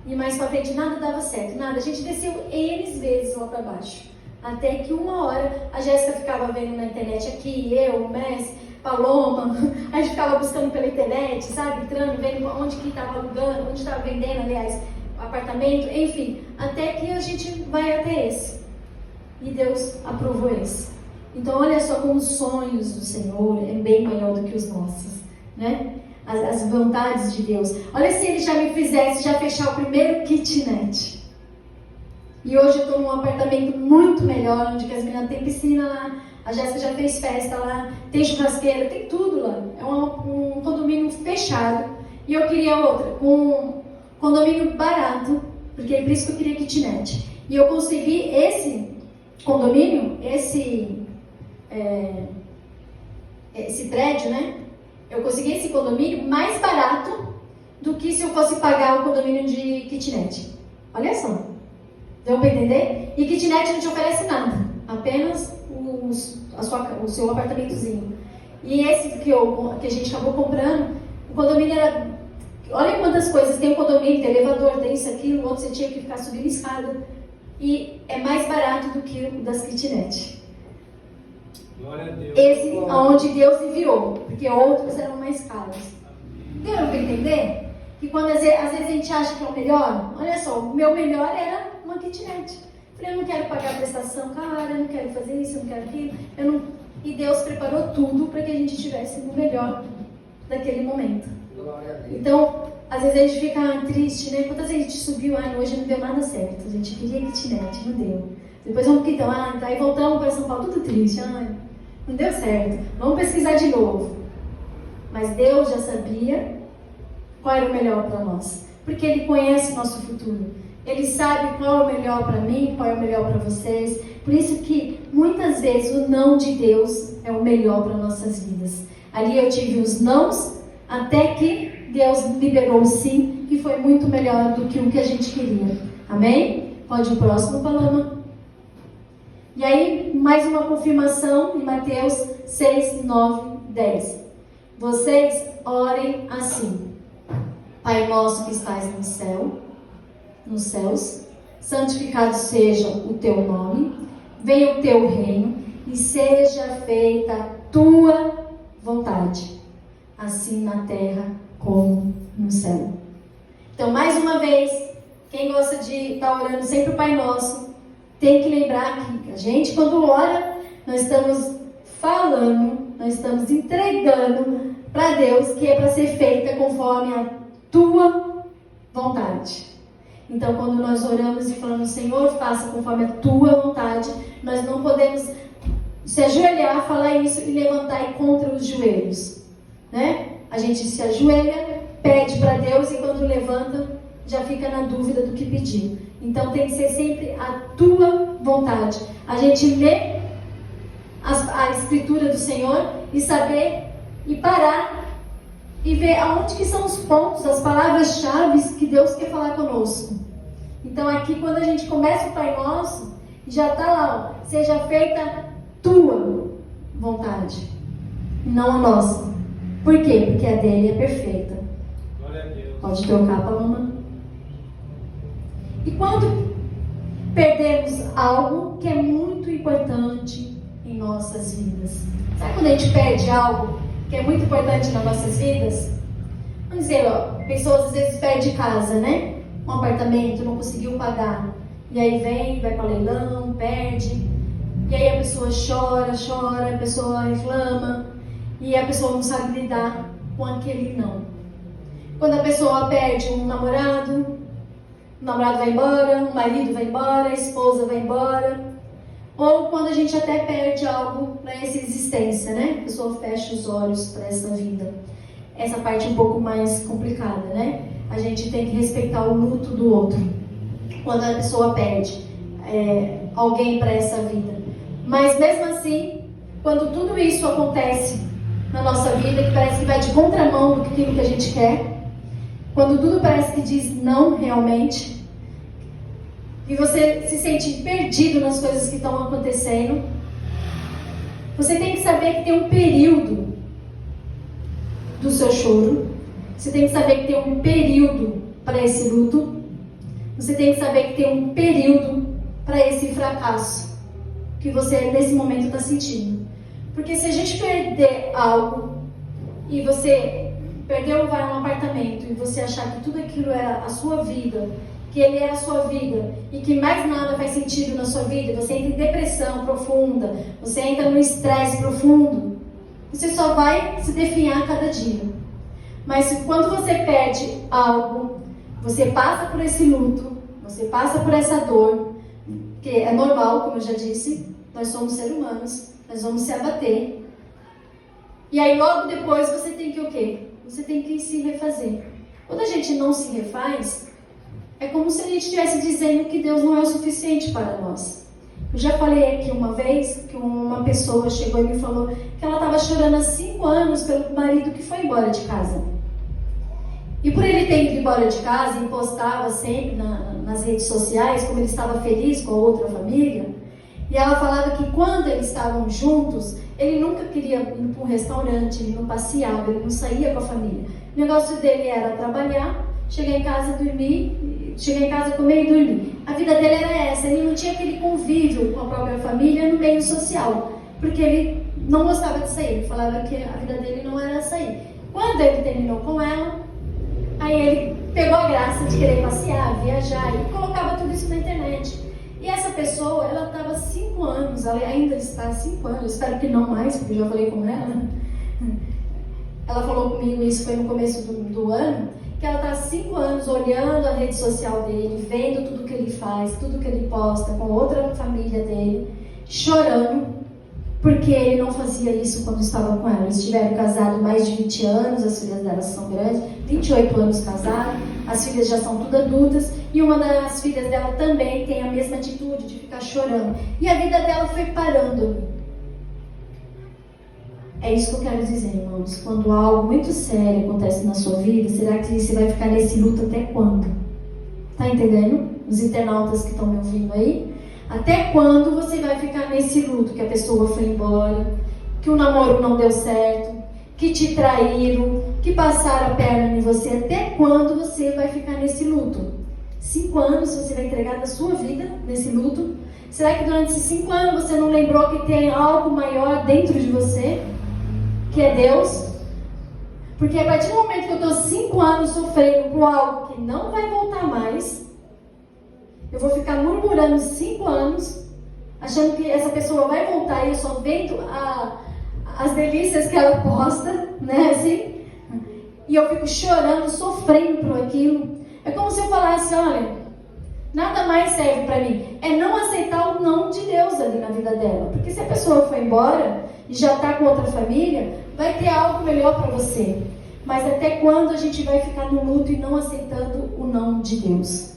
E mais pra frente nada dava certo, nada. A gente desceu N vezes lá para baixo. Até que uma hora a Jéssica ficava vendo na internet aqui, eu, o Messi, Paloma, a gente ficava buscando pela internet, sabe? Entrando, vendo onde que estava alugando, onde estava vendendo, aliás, apartamento, enfim. Até que a gente vai até esse. E Deus aprovou esse. Então olha só como os sonhos do Senhor é bem maior do que os nossos, né? As vontades de Deus. Olha se Ele já me fizesse já fechar o primeiro kitnet. E hoje eu estou num apartamento muito melhor, onde as meninas têm piscina lá, a Jéssica já fez festa lá, tem churrasqueira, tem tudo lá. É um condomínio fechado. E eu queria outra, um condomínio barato, porque é por isso que eu queria kitnet. E eu consegui esse condomínio, esse prédio, né? Eu consegui esse condomínio mais barato do que se eu fosse pagar o condomínio de kitnet. Olha só. Deu para entender? E kitnet não te oferece nada. Apenas o seu apartamentozinho. E esse que a gente acabou comprando, o condomínio era... Olha quantas coisas. Tem um condomínio, tem elevador, tem isso, aquilo, outro você tinha que ficar subindo escada. E é mais barato do que o das kitnet. Glória a Deus. Esse aonde Deus enviou, porque outros eram mais caros. Deu para entender? Que quando às vezes a gente acha que é o melhor, olha só, o meu melhor era uma kitnet. Falei, eu não quero pagar prestação cara, eu não quero fazer isso, eu não quero aquilo. E Deus preparou tudo para que a gente tivesse o melhor daquele momento. Então, às vezes a gente fica triste, né? Quantas vezes a gente subiu, hoje não deu nada certo, a gente queria kitnet, não deu. Depois vamos quitão, aí voltamos para São Paulo tudo triste, não deu certo, vamos pesquisar de novo. Mas Deus já sabia qual era o melhor para nós, porque Ele conhece o nosso futuro. Ele sabe qual é o melhor para mim, qual é o melhor para vocês. Por isso que muitas vezes o não de Deus é o melhor para nossas vidas. Ali eu tive os nãos, até que Deus liberou o sim, que foi muito melhor do que o que a gente queria. Amém? Pode ir o próximo, Paloma. E aí, mais uma confirmação em Mateus 6, 9, 10. Vocês orem assim: Pai nosso que estás nos céus, santificado seja o teu nome, venha o teu reino e seja feita a tua vontade, assim na terra como no céu. Então, mais uma vez, quem gosta de estar orando sempre o Pai Nosso, tem que lembrar que a gente, quando ora, nós estamos falando, nós estamos entregando para Deus que é para ser feita conforme a tua vontade. Então, quando nós oramos e falamos, Senhor, faça conforme a tua vontade, nós não podemos se ajoelhar, falar isso e levantar e contra os joelhos, né? A gente se ajoelha, pede para Deus e quando levanta, já fica na dúvida do que pedir. Então tem que ser sempre a tua vontade. A gente lê a escritura do Senhor e saber e parar e ver aonde que são os pontos, as palavras-chave que Deus quer falar conosco. Então aqui quando a gente começa o Pai Nosso, já está lá, ó, seja feita a tua vontade, não a nossa. Por quê? Porque a dele é perfeita. Glória a Deus. Pode trocar, Paloma. E quando perdemos algo que é muito importante em nossas vidas? Sabe quando a gente perde algo que é muito importante nas nossas vidas? Vamos dizer, pessoas às vezes perdem casa, né? Um apartamento, não conseguiu pagar. E aí vem, vai para leilão, perde. E aí a pessoa chora, a pessoa reclama. E a pessoa não sabe lidar com aquele não. Quando a pessoa perde um namorado, o namorado vai embora, o marido vai embora, a esposa vai embora. Ou quando a gente até perde algo para essa existência, né? A pessoa fecha os olhos para essa vida. Essa parte é um pouco mais complicada, né? A gente tem que respeitar o luto do outro. Quando a pessoa perde alguém para essa vida. Mas mesmo assim, quando tudo isso acontece na nossa vida, que parece que vai de contramão do que a gente quer, quando tudo parece que diz não realmente, e você se sente perdido nas coisas que estão acontecendo, você tem que saber que tem um período do seu choro, você tem que saber que tem um período para esse luto, você tem que saber que tem um período para esse fracasso que você nesse momento está sentindo. Porque se a gente perder algo e você perdeu um apartamento e você achar que tudo aquilo era a sua vida, que ele era a sua vida e que mais nada faz sentido na sua vida, você entra em depressão profunda, você entra no estresse profundo, você só vai se definhar a cada dia. Mas quando você perde algo, você passa por esse luto, você passa por essa dor, que é normal, como eu já disse, nós somos seres humanos, nós vamos se abater. E aí logo depois você tem que o quê? Você tem que se refazer. Quando a gente não se refaz, é como se a gente estivesse dizendo que Deus não é o suficiente para nós. Eu já falei aqui uma vez que uma pessoa chegou e me falou que ela estava chorando há 5 anos pelo marido que foi embora de casa. E por ele ter ido embora de casa e postava sempre nas redes sociais como ele estava feliz com a outra família, e ela falava que quando eles estavam juntos, ele nunca queria ir para um restaurante, ele não passeava, ele não saía com a família. O negócio dele era trabalhar, chegar em casa, dormir, chegar em casa, comer e dormir. A vida dele era essa, ele não tinha aquele convívio com a própria família no meio social, porque ele não gostava de sair, ele falava que a vida dele não era sair. Quando ele terminou com ela, aí ele pegou a graça de querer passear, viajar e colocava tudo isso na internet. E essa pessoa, ela estava 5 anos, ela ainda está há 5 anos, espero que não mais, porque eu já falei com ela. Ela falou comigo, isso foi no começo do ano, que ela está há 5 anos olhando a rede social dele, vendo tudo que ele faz, tudo que ele posta com outra família dele, chorando, porque ele não fazia isso quando estava com ela. Eles estiveram casados mais de 20 anos, as filhas dela são grandes, 28 anos casados, as filhas já são tudo adultas, e uma das filhas dela também tem a mesma atitude de ficar chorando. E a vida dela foi parando. É isso que eu quero dizer, irmãos. Quando algo muito sério acontece na sua vida, será que você vai ficar nesse luto até quando? Tá entendendo? Os internautas que estão me ouvindo aí? Até quando você vai ficar nesse luto que a pessoa foi embora, que o namoro não deu certo, que te traíram, que passaram a perna em você? Até quando você vai ficar nesse luto? 5 anos você vai entregar da sua vida nesse luto? Será que durante esses 5 anos você não lembrou que tem algo maior dentro de você? Que é Deus? Porque a partir do momento que eu estou 5 anos sofrendo por algo que não vai voltar mais, eu vou ficar murmurando 5 anos, achando que essa pessoa vai voltar e eu só vendo as delícias que ela posta, né, assim, e eu fico chorando, sofrendo por aquilo. É como se eu falasse, olha, nada mais serve para mim. É não aceitar o não de Deus ali na vida dela. Porque se a pessoa foi embora e já está com outra família, vai ter algo melhor para você. Mas até quando a gente vai ficar no luto e não aceitando o não de Deus?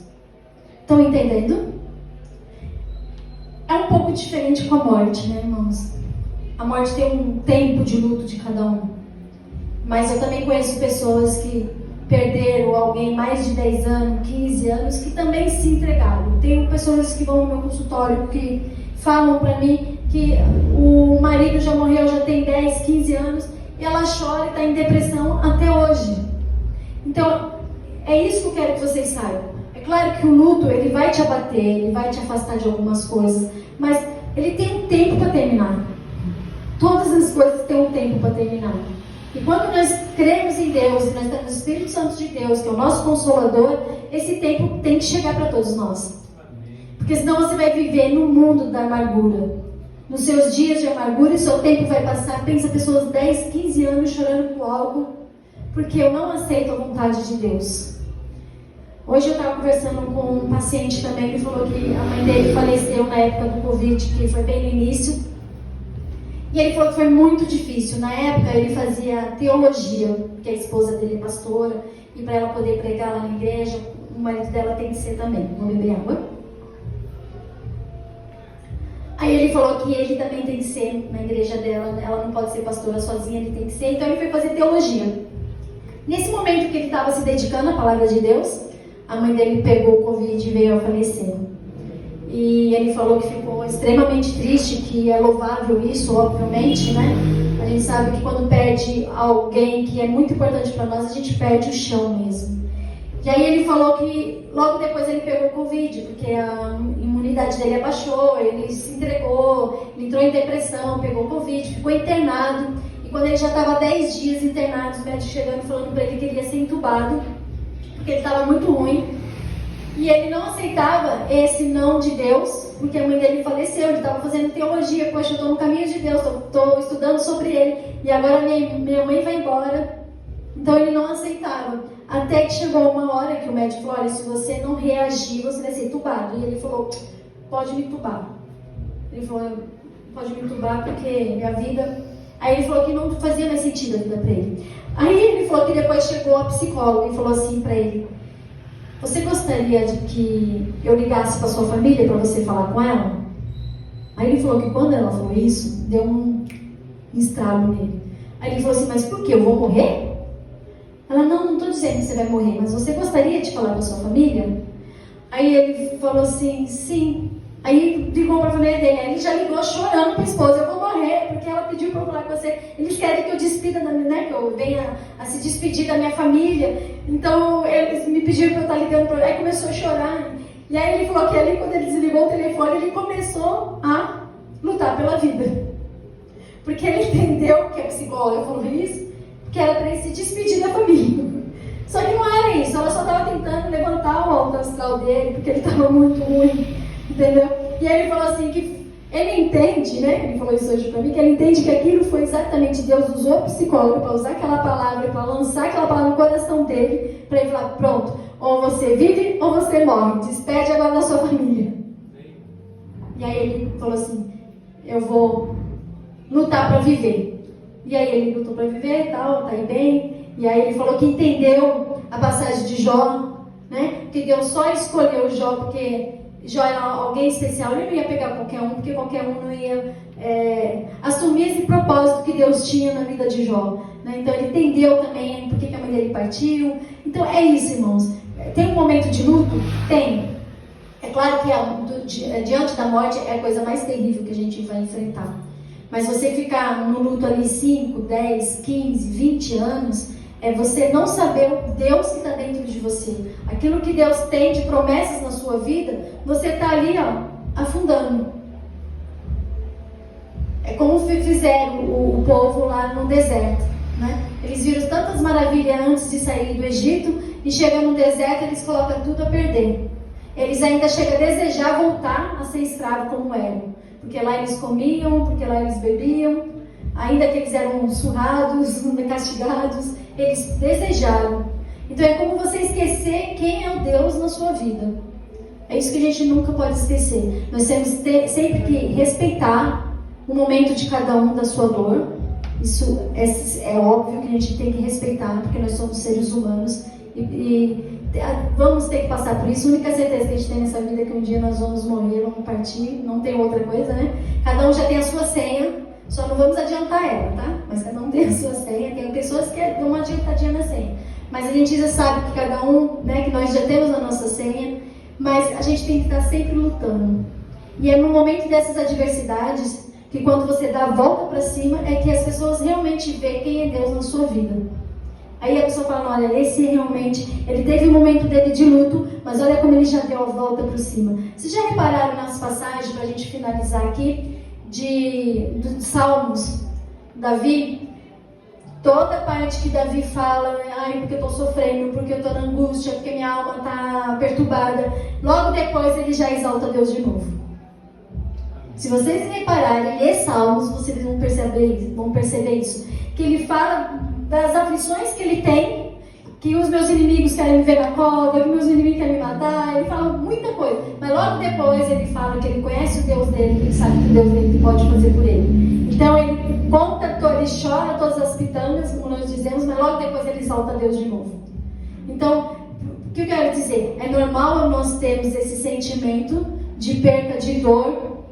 Estão entendendo? É um pouco diferente com a morte, né, irmãos? A morte tem um tempo de luto de cada um. Mas eu também conheço pessoas que perderam alguém mais de 10 anos, 15 anos, que também se entregaram. Tenho pessoas que vão no meu consultório que falam para mim que o marido já morreu, já tem 10, 15 anos, e ela chora e está em depressão até hoje. Então, é isso que eu quero que vocês saibam. É claro que o luto, ele vai te abater, ele vai te afastar de algumas coisas, mas ele tem um tempo para terminar. Todas as coisas têm um tempo para terminar. E quando nós cremos em Deus, e nós temos o Espírito Santo de Deus, que é o nosso Consolador, esse tempo tem que chegar para todos nós. Porque senão você vai viver no mundo da amargura. Nos seus dias de amargura, e seu tempo vai passar. Pensa pessoas 10, 15 anos chorando por algo, porque eu não aceito a vontade de Deus. Hoje eu estava conversando com um paciente também que falou que a mãe dele faleceu na época do Covid, que foi bem no início. E ele falou que foi muito difícil. Na época ele fazia teologia, porque a esposa dele é pastora, e para ela poder pregar lá na igreja, o marido dela tem que ser também. Vou beber água. Aí ele falou que ele também tem que ser na igreja dela, ela não pode ser pastora sozinha, ele tem que ser. Então ele foi fazer teologia. Nesse momento que ele estava se dedicando à palavra de Deus, a mãe dele pegou o Covid e veio a falecer. E ele falou que ficou extremamente triste, que é louvável isso, obviamente, né? A gente sabe que quando perde alguém que é muito importante para nós, a gente perde o chão mesmo. E aí ele falou que logo depois ele pegou o Covid, porque a imunidade dele abaixou, ele se entregou, ele entrou em depressão, pegou o Covid, ficou internado. E quando ele já estava 10 dias internado, os médicos chegando e falando para ele que ele ia ser entubado, porque ele estava muito ruim. E ele não aceitava esse não de Deus, porque a mãe dele faleceu, ele estava fazendo teologia. Poxa, eu estou no caminho de Deus, estou estudando sobre ele, e agora minha mãe vai embora. Então ele não aceitava. Até que chegou uma hora que o médico falou, olha, se você não reagir, você vai ser entubado. E ele falou, pode me entubar. Ele falou, pode me entubar porque minha vida... Aí ele falou que não fazia mais sentido a vida para ele. Aí ele falou que depois chegou a psicóloga e falou assim para ele, você gostaria de que eu ligasse para sua família para você falar com ela? Aí ele falou que quando ela falou isso, deu um estralo nele. Aí ele falou assim, mas por quê? Eu vou morrer? Ela, não estou dizendo que você vai morrer, mas você gostaria de falar para sua família? Aí ele falou assim, sim. Aí ligou para a família dele, aí ele já ligou chorando para a esposa, eu vou morrer, porque ela pediu para eu falar com você. Eles querem que eu despida, né, que eu venha a se despedir da minha família. Então eles me pediram para eu estar ligando para ele, aí começou a chorar. E aí ele falou que ali, quando ele desligou o telefone, ele começou a lutar pela vida. Porque ele entendeu que a psicóloga falou isso, que era para ele se despedir da família. Só que não era isso, ela só estava tentando levantar o alto astral dele, porque ele estava muito ruim. Entendeu? E aí ele falou assim que ele entende, né? Ele falou isso hoje pra mim, que ele entende que aquilo foi exatamente Deus usou o psicólogo para usar aquela palavra, para lançar aquela palavra no coração dele, para ele falar, pronto, ou você vive ou você morre, despede agora da sua família. E aí ele falou assim, eu vou lutar para viver. E aí ele lutou para viver e tal, tá aí bem. E aí ele falou que entendeu a passagem de Jó, né? Que Deus só escolheu Jó porque Jó era alguém especial, ele não ia pegar qualquer um, porque qualquer um não ia assumir esse propósito que Deus tinha na vida de Jó, né? Então ele entendeu também por que a mãe dele partiu. Então é isso, irmãos. Tem um momento de luto? Tem. É claro que diante da morte é a coisa mais terrível que a gente vai enfrentar. Mas você ficar no luto ali 5, 10, 15, 20 anos, é você não saber o Deus que está dentro de você. Aquilo que Deus tem de promessas na sua vida, você está ali, ó, afundando. É como fizeram o povo lá no deserto, né? Eles viram tantas maravilhas antes de sair do Egito, e chegam no deserto, eles colocam tudo a perder. Eles ainda chegam a desejar voltar a ser escravo como eram. Porque lá eles comiam, porque lá eles bebiam, ainda que eles eram surrados, castigados, eles desejaram. Então é como você esquecer quem é o Deus na sua vida. É isso que a gente nunca pode esquecer. Nós temos sempre que respeitar o momento de cada um da sua dor. Isso é óbvio que a gente tem que respeitar, porque nós somos seres humanos e vamos ter que passar por isso. A única certeza que a gente tem nessa vida é que um dia nós vamos morrer, vamos partir, não tem outra coisa, né? Cada um já tem a sua senha, só não vamos adiantar ela, tá? Mas cada um tem a sua senha, tem pessoas que dão uma adiantadinha na senha. Mas a gente já sabe que cada um, né, que nós já temos a nossa senha, mas a gente tem que estar sempre lutando. E é no momento dessas adversidades que quando você dá a volta para cima, é que as pessoas realmente veem quem é Deus na sua vida. Aí a pessoa fala, olha, esse realmente, ele teve um momento dele de luto, mas olha como ele já deu a volta por cima. Vocês já repararam nas passagens, para a gente finalizar aqui, dos Salmos, Davi? Toda parte que Davi fala, ai, porque eu estou sofrendo, porque eu estou na angústia, porque minha alma está perturbada. Logo depois ele já exalta Deus de novo. Se vocês repararem, ler Salmos, vocês vão perceber isso. Que ele fala das aflições que ele tem, que os meus inimigos querem me ver na cova, que meus inimigos querem me matar. Ele fala muita coisa, mas logo depois ele fala que ele conhece o Deus dele, que ele sabe que o Deus dele pode fazer por ele. Então ele conta, ele chora todas as pitangas, como nós dizemos, mas logo depois ele exalta Deus de novo. Então, o que eu quero dizer? É normal nós termos esse sentimento de perda, de dor,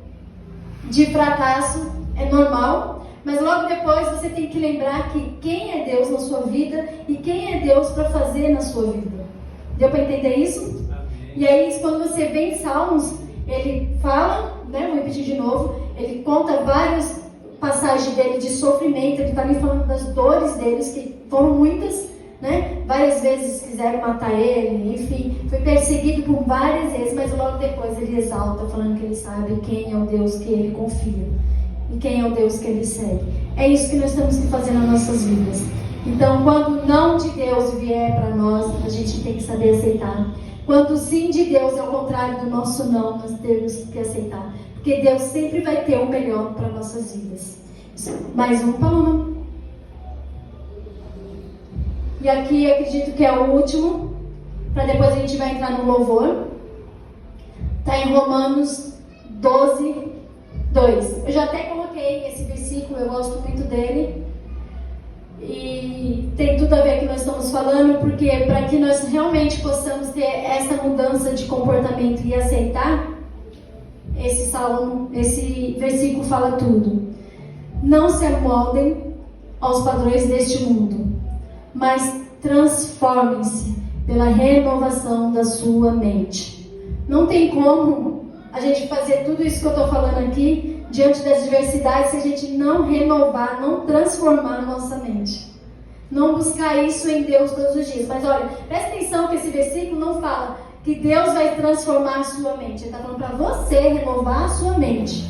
de fracasso, é normal, mas logo depois você tem que lembrar que quem é Deus na sua vida e quem é Deus para fazer na sua vida. Deu para entender isso? Amém. E aí, quando você vê em Salmos, ele fala, vou repetir de novo, ele conta várias passagens dele de sofrimento, ele está ali falando das dores deles, que foram muitas, várias vezes quiseram matar ele, enfim, foi perseguido por várias vezes, mas logo depois ele exalta, falando que ele sabe quem é o Deus que ele confia e quem é o Deus que ele segue. É isso que nós temos que fazer nas nossas vidas. Então, quando o não de Deus vier para nós, a gente tem que saber aceitar. Quando o sim de Deus é o contrário do nosso não, nós temos que aceitar, porque Deus sempre vai ter o melhor para nossas vidas. Mais um, Paloma. E aqui acredito que é o último, para depois a gente vai entrar no louvor. Está em Romanos 12, 2. Eu já até coloquei esse versículo, eu gosto muito dele. E tem tudo a ver com o que nós estamos falando, porque para que nós realmente possamos ter essa mudança de comportamento e aceitar, esse versículo fala tudo. Não se amoldem aos padrões deste mundo, mas transformem-se pela renovação da sua mente. Não tem como a gente fazer tudo isso que eu estou falando aqui diante das diversidades se a gente não renovar, não transformar a nossa mente. Não buscar isso em Deus todos os dias. Mas olha, presta atenção que esse versículo não fala que Deus vai transformar a sua mente. Ele está falando para você renovar a sua mente.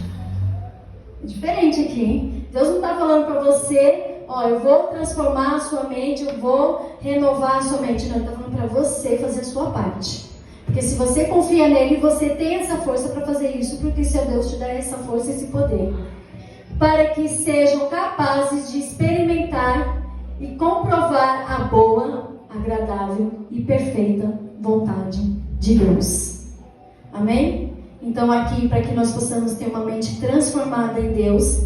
É diferente aqui, hein? Deus não está falando para você, eu vou transformar a sua mente, eu vou renovar a sua mente. Não, ele está falando para você fazer a sua parte. Porque se você confia nele, você tem essa força para fazer isso, porque seu Deus te dá essa força e esse poder. Para que sejam capazes de experimentar e comprovar a boa, agradável e perfeita vontade de Deus. Amém? Então aqui, para que nós possamos ter uma mente transformada em Deus,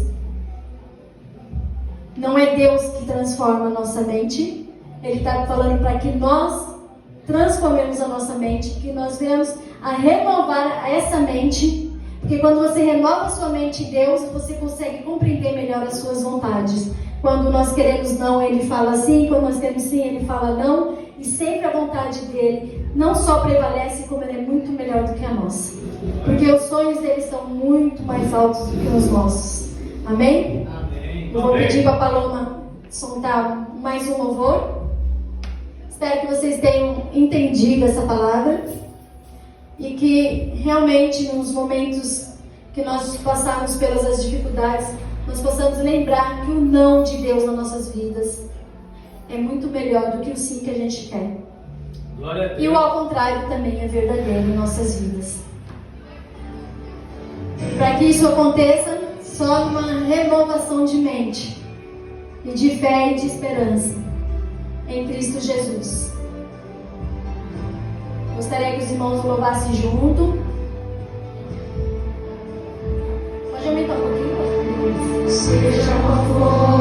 não é Deus que transforma a nossa mente, Ele está falando para que nós transformemos a nossa mente, que nós venhamos a renovar essa mente, porque quando você renova a sua mente em Deus, você consegue compreender melhor as suas vontades. Quando nós queremos não, Ele fala sim, quando nós queremos sim, Ele fala não, e sempre a vontade dEle não só prevalece, como Ele é muito melhor do que a nossa, porque os sonhos dEle são muito mais altos do que os nossos. Amém? Amém. Eu vou pedir para a Paloma soltar mais um louvor. Espero que vocês tenham entendido essa palavra e que realmente nos momentos que nós passarmos pelas as dificuldades, nós possamos lembrar que o não de Deus nas nossas vidas é muito melhor do que o sim que a gente quer. Glória a Deus. E o ao contrário também é verdadeiro em nossas vidas. Para que isso aconteça, só uma renovação de mente e de fé e de esperança em Cristo Jesus. Gostaria que os irmãos louvassem junto. Pode aumentar um pouquinho? Seja qual for